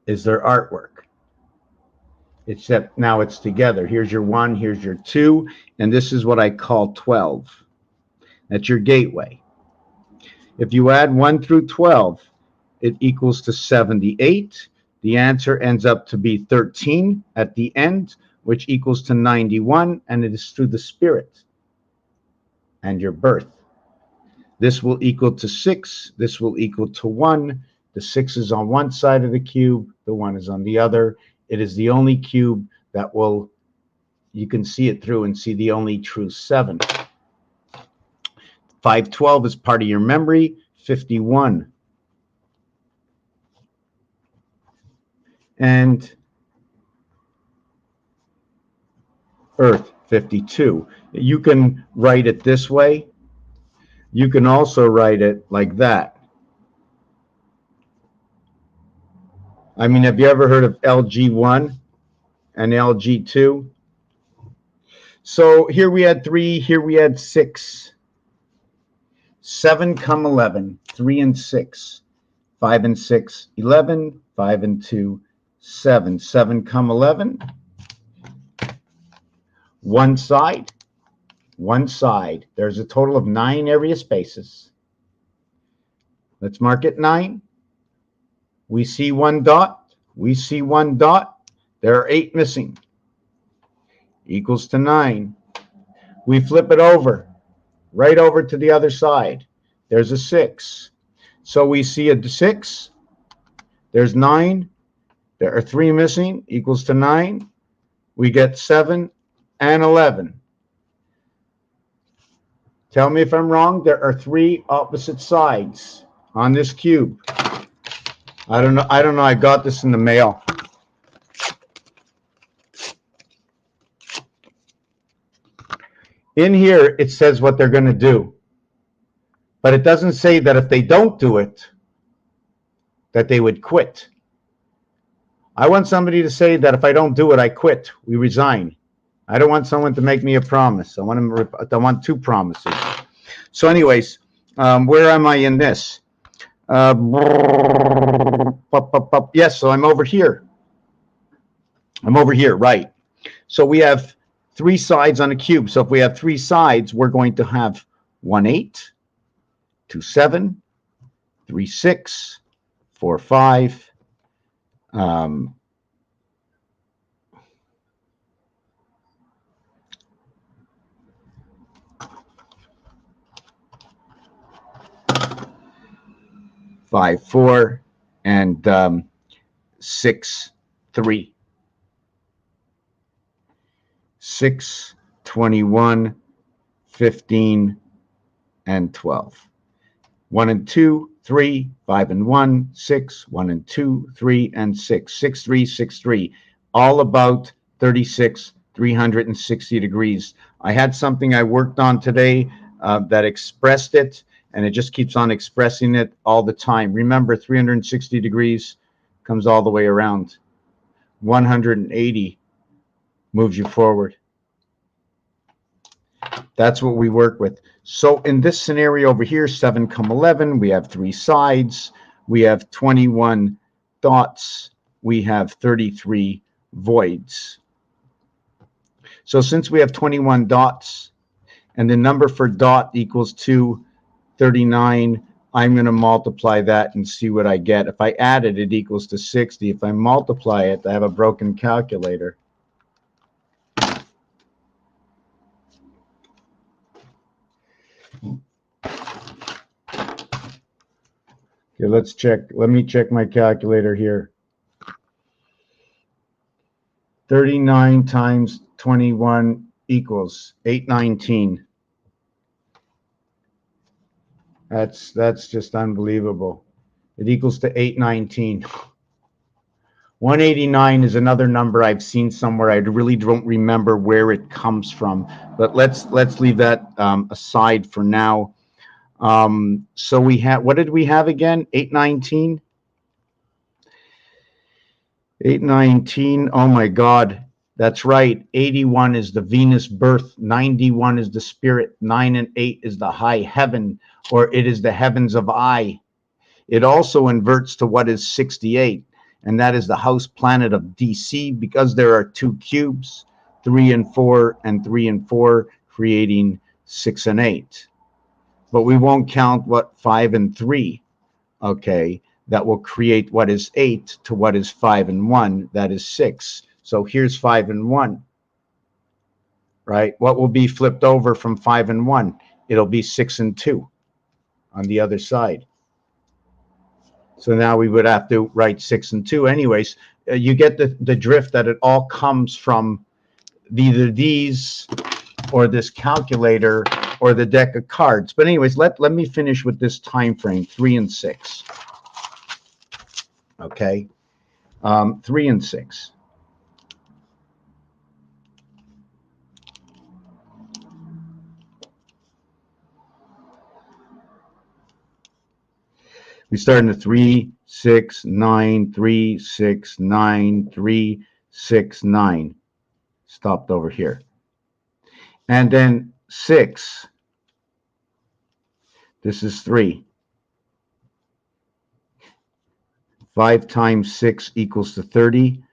is their artwork. Except now it's together. Here's your 1, here's your 2, and this is what I call 12. That's your gateway. If you add 1 through 12, it equals to 78. The answer ends up to be 13 at the end, which equals to 91, and it is through the spirit and your birth. This will equal to 6. This will equal to 1. The 6 is on one side of the cube. The 1 is on the other. It is the only cube that will, you can see it through and see the only true 7. 512 is part of your memory. 51. And Earth, 52. You can write it this way. You can also write it like that. I mean, have you ever heard of LG1 and LG2? So here we had 3, here we had 6. 7 come 11, 3 and 6. 5 and 6, 11. 5 and 2, 7. 7 come 11. One side. There's a total of 9 area spaces. Let's mark it 9. We see 1 dot. We see 1 dot. There are 8 missing. Equals to 9. We flip it over. Right over to the other side. There's a 6. So we see a 6. There's 9. There are 3 missing. Equals to 9. We get 7 and 11. Tell me if I'm wrong. There are 3 opposite sides on this cube. I don't know. I got this in the mail. In here, it says what they're going to do. But it doesn't say that if they don't do it, that they would quit. I want somebody to say that if I don't do it, I quit. We resign. I don't want someone to make me a promise. I want 2 promises. So anyways, where am I in this? Yes, so I'm over here. Right. So we have 3 sides on a cube. So if we have 3 sides, we're going to have 1, 8, 2, 7, 3, 6, 4, 5, 5, 4, and 6, 3. 6, 21, 15, and 12. 1 and 2, 3, 5 and 1, 6, 1 and 2, 3, and 6. 6, 3, 6, 3. All about 36, 360 degrees. I had something I worked on today that expressed it, and it just keeps on expressing it all the time. Remember, 360 degrees comes all the way around. 180 moves you forward. That's what we work with. So in this scenario over here, 7 come 11, we have 3 sides. We have 21 dots. We have 33 voids. So since we have 21 dots, and the number for dot equals 2, 39 I'm going to multiply that and see what I get. If I add it, it equals to 60. If I multiply it, I have a broken calculator. Okay, let's check. Let me check my calculator here. 39 times 21 equals 819. That's just unbelievable. It equals to 819. 189 is another number I've seen somewhere. I really don't remember where it comes from, but let's leave that aside for now. So we have, what did we have again? 819. 819. Oh my God, that's right. 81 is the Venus birth. 91 is the spirit. 9 and 8 is the high heaven, or it is the heavens of I. It also inverts to what is 68, and that is the house planet of DC, because there are two cubes, 3 and 4 and 3 and 4, creating 6 and 8. But we won't count what 5 and 3, okay? That will create what is 8 to what is 5 and 1, that is 6. So here's 5 and 1, right? What will be flipped over from 5 and 1? It'll be 6 and 2 on the other side. So now we would have to write 6 and 2. Anyways, you get the drift that it all comes from either these or this calculator or the deck of cards. But anyways, let me finish with this time frame, 3 and 6. Okay, 3 and 6. We start in the 3, 6, 9, 3, 6, 9, 3, 6, 9. Stopped over here. And then 6. This is 3. 5 times 6 equals to 30.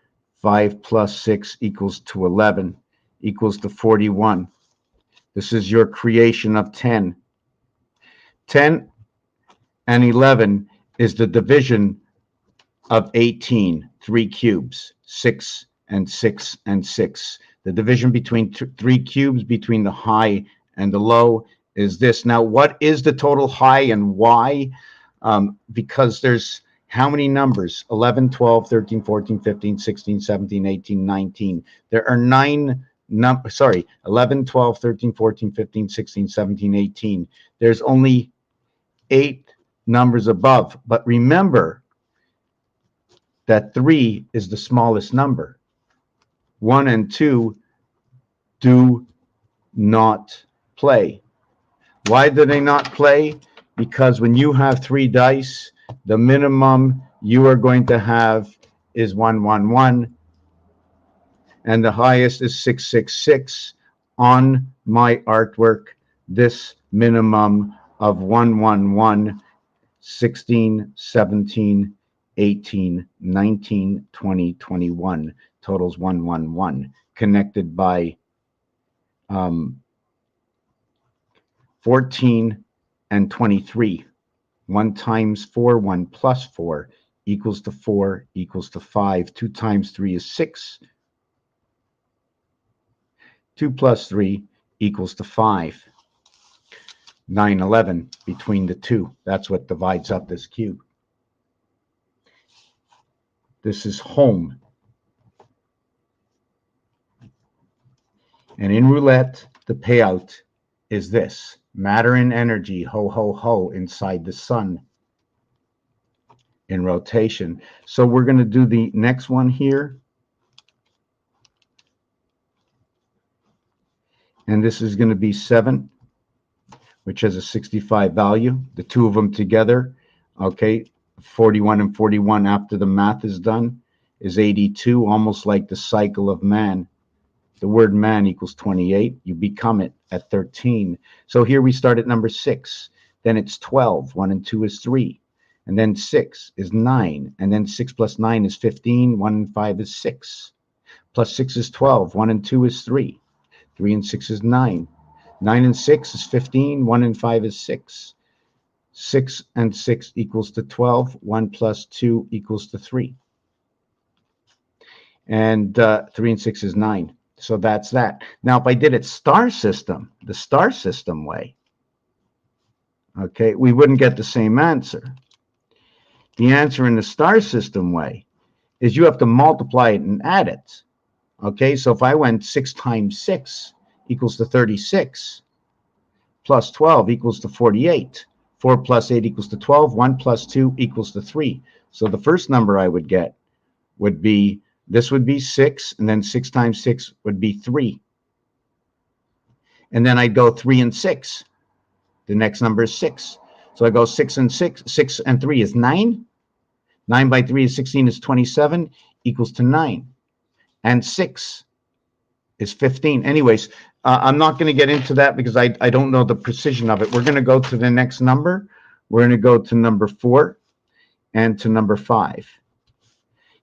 5 plus 6 equals to 11, equals to 41. This is your creation of 10. 10 and 11 is the division of 18, 3 cubes, 6 and 6 and 6. The division between 3 cubes, between the high and the low, is this. Now, what is the total high and why? Because there's how many numbers? 11, 12, 13, 14, 15, 16, 17, 18, 19. There are 11, 12, 13, 14, 15, 16, 17, 18. There's only 8 numbers above. But remember that 3 is the smallest number. 1 and 2 do not play. Why do they not play? Because when you have 3 dice, the minimum you are going to have is 111, and the highest is 666. On my artwork, this minimum of 111, 16, 17, 18, 19, 20, 21 totals 111, connected by 14 and 23. 1 times 4, 1 plus 4 equals to 4, equals to 5. 2 times 3 is 6. 2 plus 3 equals to 5. 9, 11 between the two. That's what divides up this cube. This is home. And in roulette, the payout is this. Matter and energy, ho, ho, ho, inside the sun in rotation. So we're going to do the next one here. And this is going to be 7, which has a 65 value. The two of them together, okay, 41 and 41 after the math is done is 82, almost like the cycle of man. The word man equals 28. You become it at 13. So here we start at number 6. Then it's 12. 1 and 2 is 3. And then 6 is 9. And then 6 plus 9 is 15. 1 and 5 is 6. Plus 6 is 12. 1 and 2 is 3. 3 and 6 is 9. 9 and 6 is 15. 1 and 5 is 6. 6 and 6 equals to 12. 1 plus 2 equals to 3. And 3 and 6 is 9. So that's that. Now, if I did it star system, the star system way, okay, we wouldn't get the same answer. The answer in the star system way is you have to multiply it and add it. Okay, so if I went 6 times 6 equals to 36, plus 12 equals to 48. 4 plus 8 equals to 12. 1 plus 2 equals to 3. So the first number I would get would be, this would be 6, and then 6 times 6 would be 3. And then I'd go 3 and 6. The next number is 6. So I go 6 and 6. 6 and 3 is 9. 9 by 3 is 16, is 27, equals to 9. And 6 is 15. Anyways, I'm not going to get into that because I don't know the precision of it. We're going to go to the next number. We're going to go to number 4 and to number 5.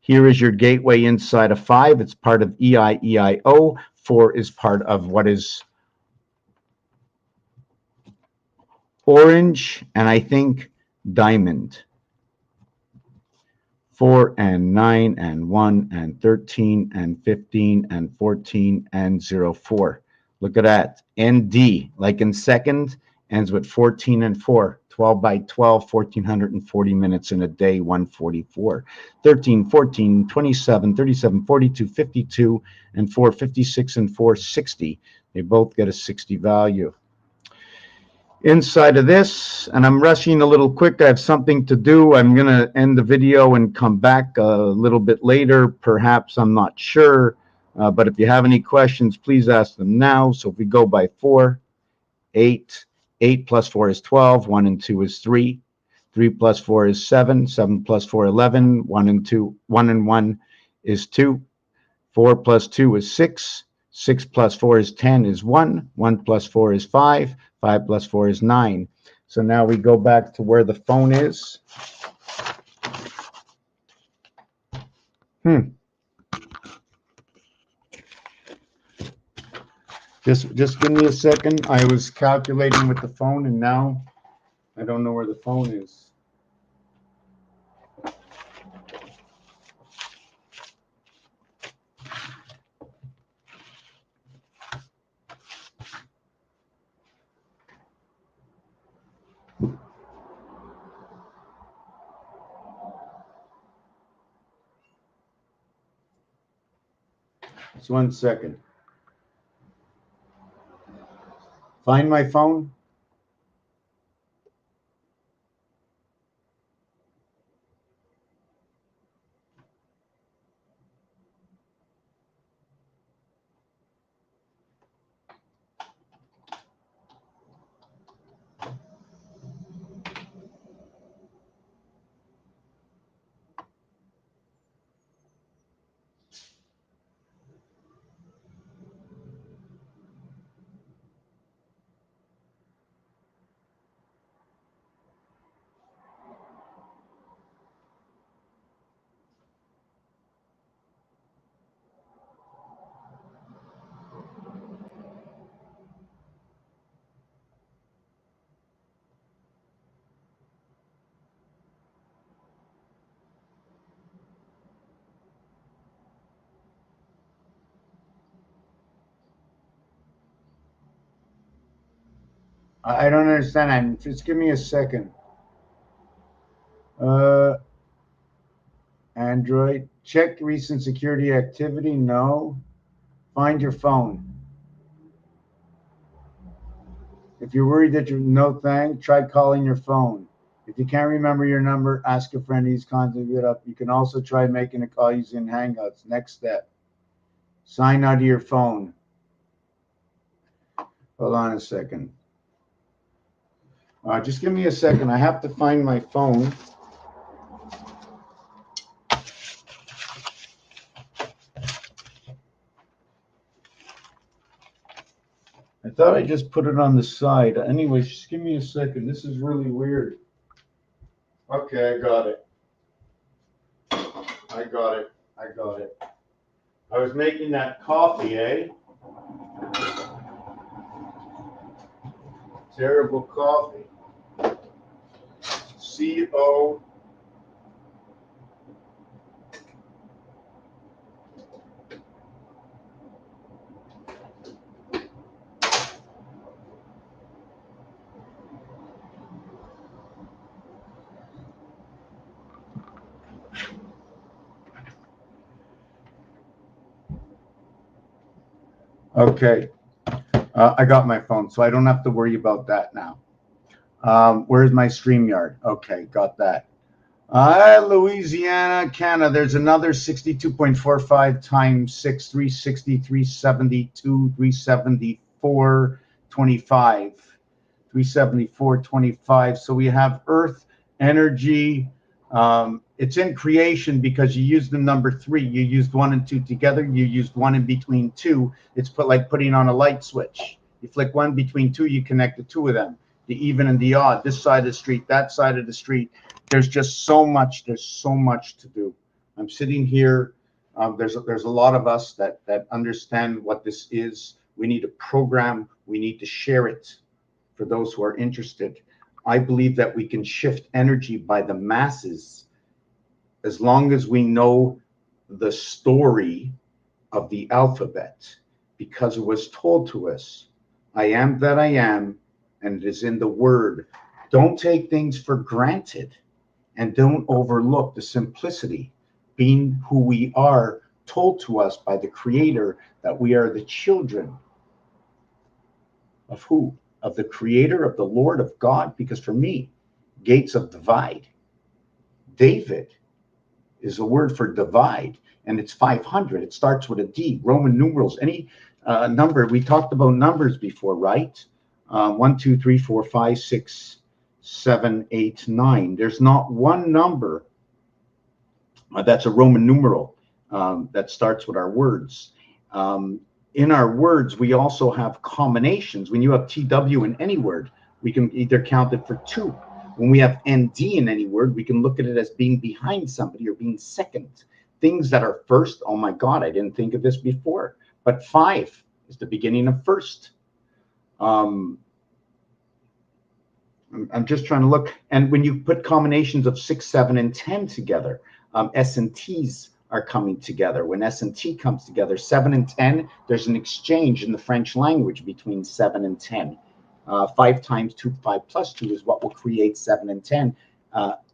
Here is your gateway inside of 5. It's part of EIEIO. 4 is part of what is orange, and I think diamond. 4 and 9 and 1 and 13 and 15 and 14 and 04. Look at that. ND, like in second, ends with 14 and 4. 12 by 12, 1,440 minutes in a day, 144. 13, 14, 27, 37, 42, 52, and 4, 56, and 4, 60. They both get a 60 value. Inside of this, and I'm rushing a little quick, I have something to do. I'm going to end the video and come back a little bit later. Perhaps, I'm not sure. But if you have any questions, please ask them now. So if we go by 4, 8, 8 plus 4 is 12, 1 and 2 is 3. 3 plus 4 is 7, 7 plus 4, 11, 1 and 1 is 2. 4 plus 2 is 6. 6 plus 4 is 10 is 1. 1 plus 4 is 5. 5 plus 4 is 9. So now we go back to where the phone is. Just give me a second. I was calculating with the phone, and now I don't know where the phone is. Just 1 second. Find my phone. I don't understand. Just give me a second. Android. Check recent security activity. No. Find your phone. If you're worried that you're no thing, try calling your phone. If you can't remember your number, ask a friend who's contacted it up. You can also try making a call using Hangouts. Next step. Sign out of your phone. Hold on a second. Just give me a second. I have to find my phone. I thought I just put it on the side. Anyway, just give me a second. This is really weird. Okay, I got it. I got it. I was making that coffee, eh? Terrible coffee. CO. Okay, I got my phone, so I don't have to worry about that now. Where's my StreamYard? Okay, got that. Louisiana, Canada. There's another 62.45 times 6, 360, 372, 374, 25. 374, 25. So we have Earth, energy. It's in creation because you used the number 3. You used 1 and 2 together. You used 1 in between 2. It's like putting on a light switch. You flick 1 between 2, you connect the 2 of them. The even and the odd. This side of the street, that side of the street. There's just so much. There's so much to do. I'm sitting here. There's a lot of us that understand what this is. We need a program. We need to share it for those who are interested. I believe that we can shift energy by the masses as long as we know the story of the alphabet, because it was told to us, I am that I am, and it is in the word. Don't take things for granted, and don't overlook the simplicity, being who we are, told to us by the Creator that we are the children of who? Of the Creator, of the Lord, of God. Because for me, gates of divide. David is a word for divide, and it's 500. It starts with a D. Roman numerals, any number. We talked about numbers before, right? 1, 2, 3, 4, 5, 6, 7, 8, 9. There's not one number that's a Roman numeral that starts with our words. In our words, we also have combinations. When you have TW in any word, we can either count it for 2. When we have ND in any word, we can look at it as being behind somebody or being second. Things that are first, oh my God, I didn't think of this before. But 5 is the beginning of first. I'm just trying to look. And when you put combinations of 6, 7, and 10 together, S and T's are coming together. When S and T comes together, 7 and 10, there's an exchange in the French language between 7 and 10. 5 times 2, 5 plus 2 is what will create 7 and 10.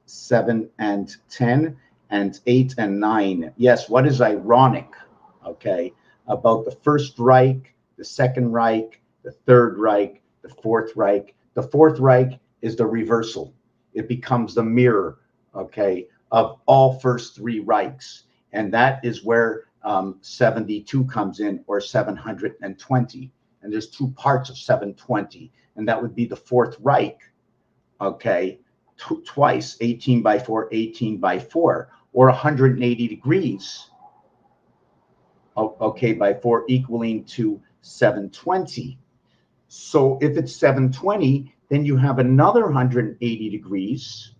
7 and 10 and 8 and 9. Yes, what is ironic, okay, about the First Reich, the Second Reich, the Third Reich, the Fourth Reich? The Fourth Reich is the reversal. It becomes the mirror, okay, of all first 3 Reichs. And that is where 72 comes in, or 720. And there's 2 parts of 720. And that would be the Fourth Reich, okay, twice, 18 by 4, 18 by 4, or 180 degrees, okay, by 4, equaling to 720. So if it's 720, then you have another 180 degrees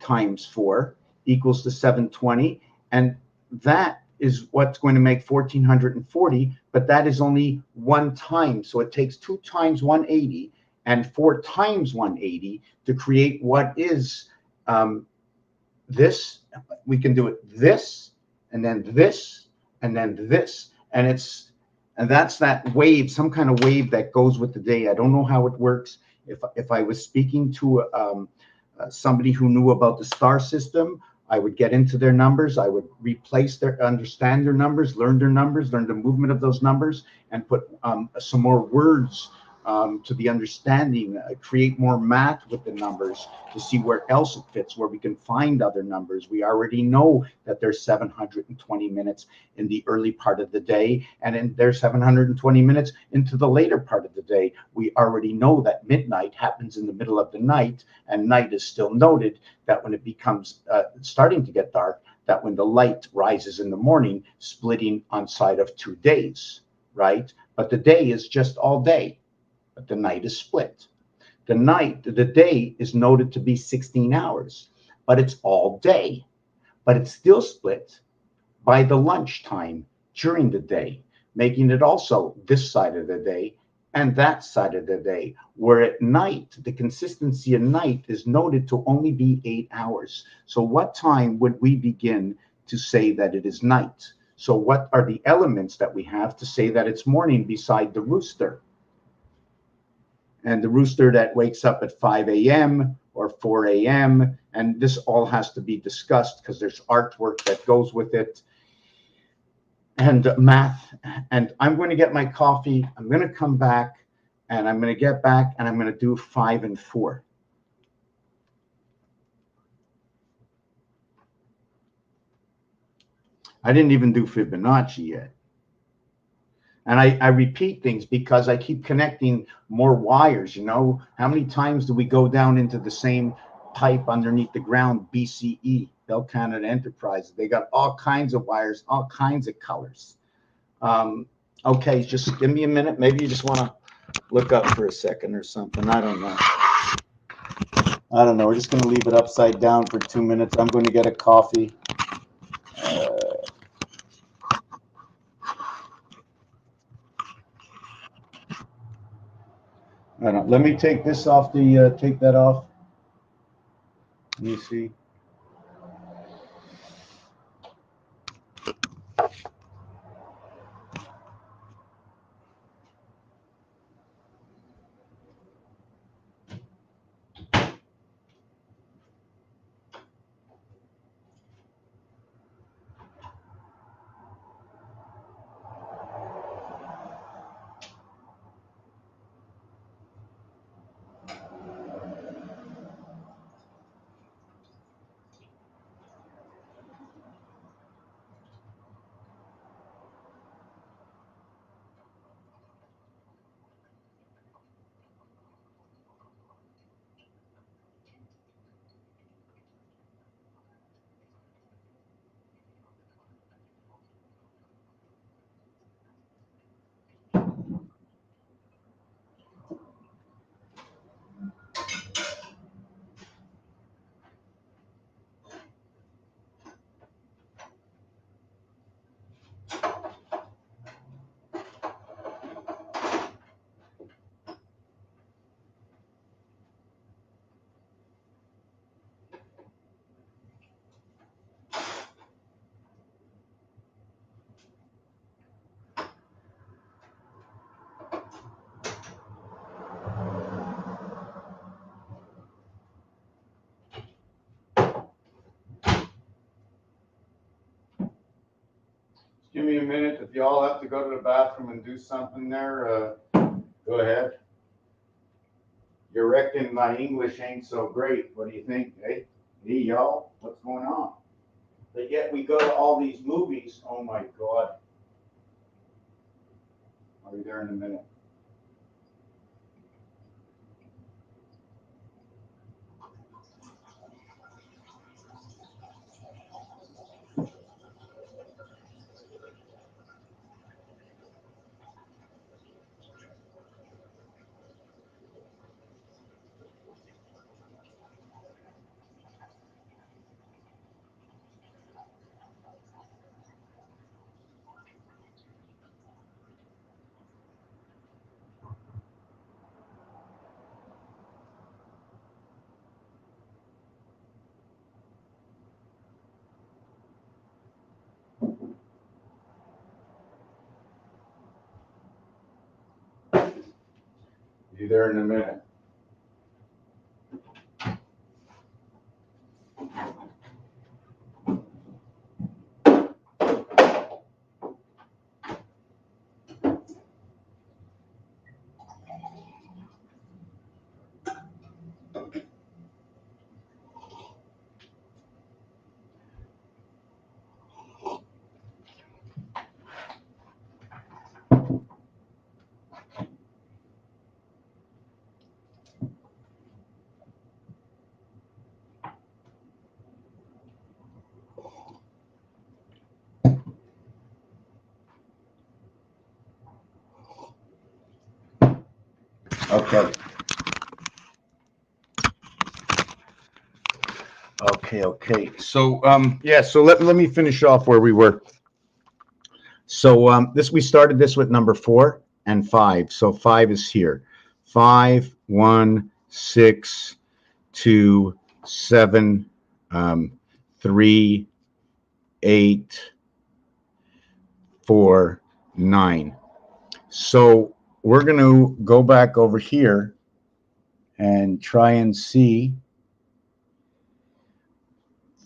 times 4 equals to 720. And that is what's going to make 1440, but that is only 1 time. So it takes 2 times 180 and 4 times 180 to create what is this. We can do it this, and then this, and then this. And that's that wave, some kind of wave that goes with the day. I don't know how it works. If I was speaking to somebody who knew about the star system, I would get into their numbers. I would understand their numbers, learn their numbers, learn the movement of those numbers, and put some more words to the understanding, create more math with the numbers to see where else it fits, where we can find other numbers. We already know that there's 720 minutes in the early part of the day, and there's 720 minutes into the later part of the day. We already know that midnight happens in the middle of the night, and night is still noted that when it becomes starting to get dark, that when the light rises in the morning, splitting on side of 2 days, right? But the day is just all day. But the night is split. The day is noted to be 16 hours, but it's all day. But it's still split by the lunchtime during the day, making it also this side of the day and that side of the day. Where at night, the consistency at night is noted to only be 8 hours. So what time would we begin to say that it is night? So what are the elements that we have to say that it's morning beside the rooster? And the rooster that wakes up at 5 a.m. or 4 a.m. And this all has to be discussed because there's artwork that goes with it and math. And I'm going to get my coffee. I'm going to come back and I'm going to get back and I'm going to do 5 and 4. I didn't even do Fibonacci yet. And I repeat things because I keep connecting more wires. You know, how many times do we go down into the same pipe underneath the ground? BCE, Bell Canada Enterprise. They got all kinds of wires, all kinds of colors. Okay, just give me a minute. Maybe you just want to look up for a second or something. I don't know. We're just going to leave it upside down for 2 minutes. I'm going to get a coffee. I don't. Let me take this off the. Take that off. Let me see. Give me a minute. If y'all have to go to the bathroom and do something there, go ahead. You reckon my English ain't so great. What do you think, eh? Hey, y'all, what's going on? But yet we go to all these movies. Oh, my God. I'll be there in a minute. Be there in a minute. Okay. Okay. So, yeah, so let me finish off where we were. So, we started this with number 4, and 5. So 5 is here. 5, 1, 6, 2, 7, 3, 8, 4, 9. So we're going to go back over here and try and see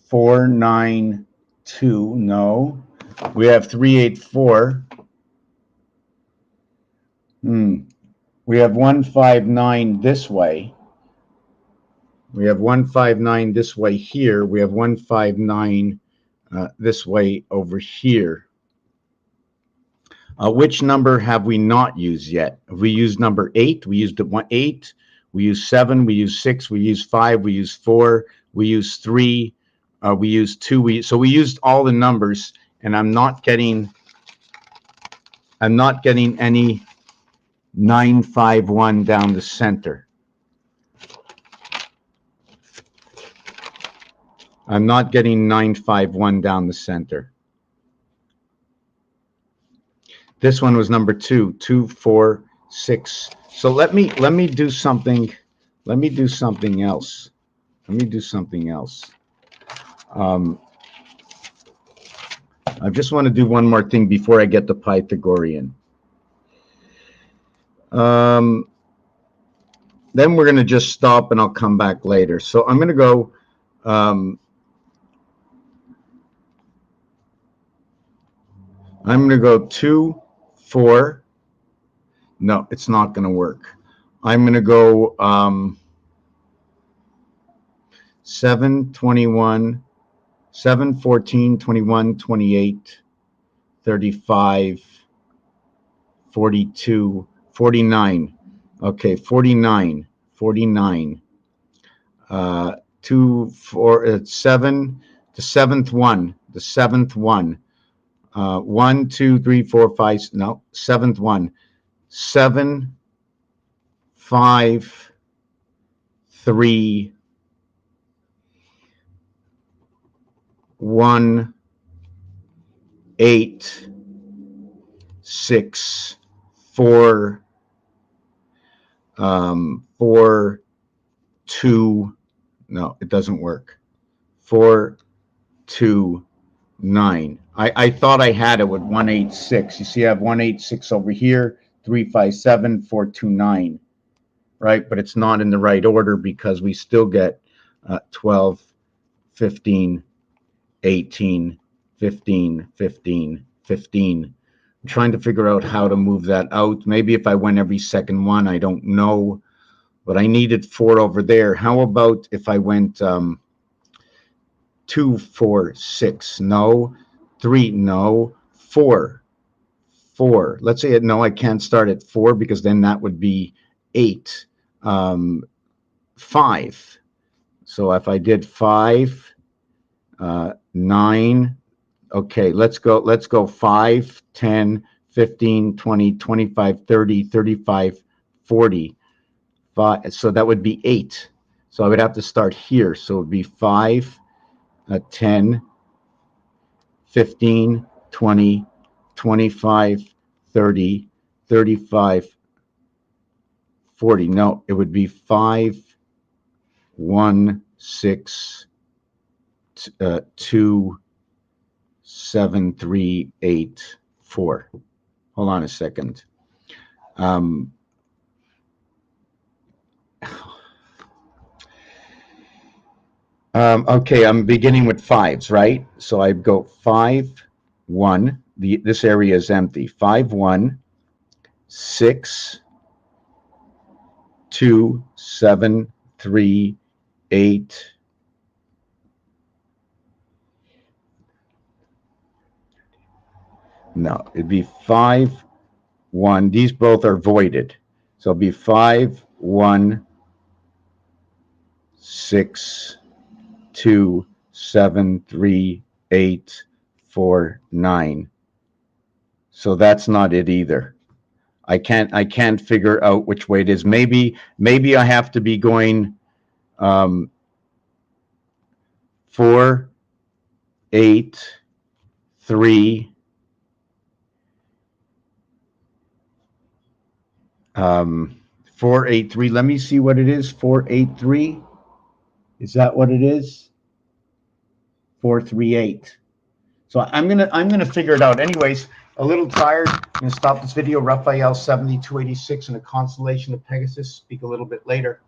4, 9, 2. No, we have 3, 8, 4. We have 1, 5, 9 this way. We have 1, 5, 9 this way here. We have 1, 5, 9 this way over here. Which number have we not used yet? We used number 8. We used 8. We used 7. We used 6. We used 5. We used 4. We used 3. We used 2. So we used all the numbers, and I'm not getting any 951 down the center. I'm not getting 951 down the center. This one was number 2, 2, 4, 6. So let me do something. Let me do something else. Let me do something else. I just want to do one more thing before I get the Pythagorean. Then we're going to just stop and I'll come back later. So I'm going to go. I'm going to go 2, 4. No, it's not going to work. I'm going to go 7, 21, 7, 14, 21, 28, 35, 42, 49. Okay, 49, 49. 2, 4, 7, the seventh one, the seventh one. 1, 2, 3, 4, 5, no, seventh one. 7, 5, 3, 1, 8, 6, 4, 4, 2, no, it doesn't work. 4, 2, 9. I thought I had it with 186. You see, I have 186 over here, 3, 5, 7, 4, 2, 9, right? But it's not in the right order because we still get 12, 15, 18, 15, 15, 15. I'm trying to figure out how to move that out. Maybe if I went every second one, I don't know. But I needed 4 over there. How about if I went 2, 4, 6? No. 3, no. 4, 4. Let's say, no, I can't start at 4 because then that would be 8. 5. So if I did 5, 9, okay, let's go 5, 10, 15, 20, 25, 30, 35, 40. 5, so that would be 8. So I would have to start here. So it would be 5, 10, 15, 20, 25, 30, 35, 40. No, it would be 5, 1, 6, 2, 7, 3, 8, 4. Hold on a second. Okay, I'm beginning with 5s, right? So I go 5, 1. This area is empty. 5, 1, 6, 2, 7, 3, 8. No, it'd be 5, 1. These both are voided. So it'll be 5, 1, 6, 2, 7, 3, 8, 4, 9. So that's not it either. I can't figure out which way it is. Maybe I have to be going 4, 8, 3, 483. Let me see what it is. 483. Is that what it is? 438. So I'm gonna figure it out. Anyways, a little tired. I'm gonna stop this video. Raphael 7286 in a constellation of Pegasus. Speak a little bit later.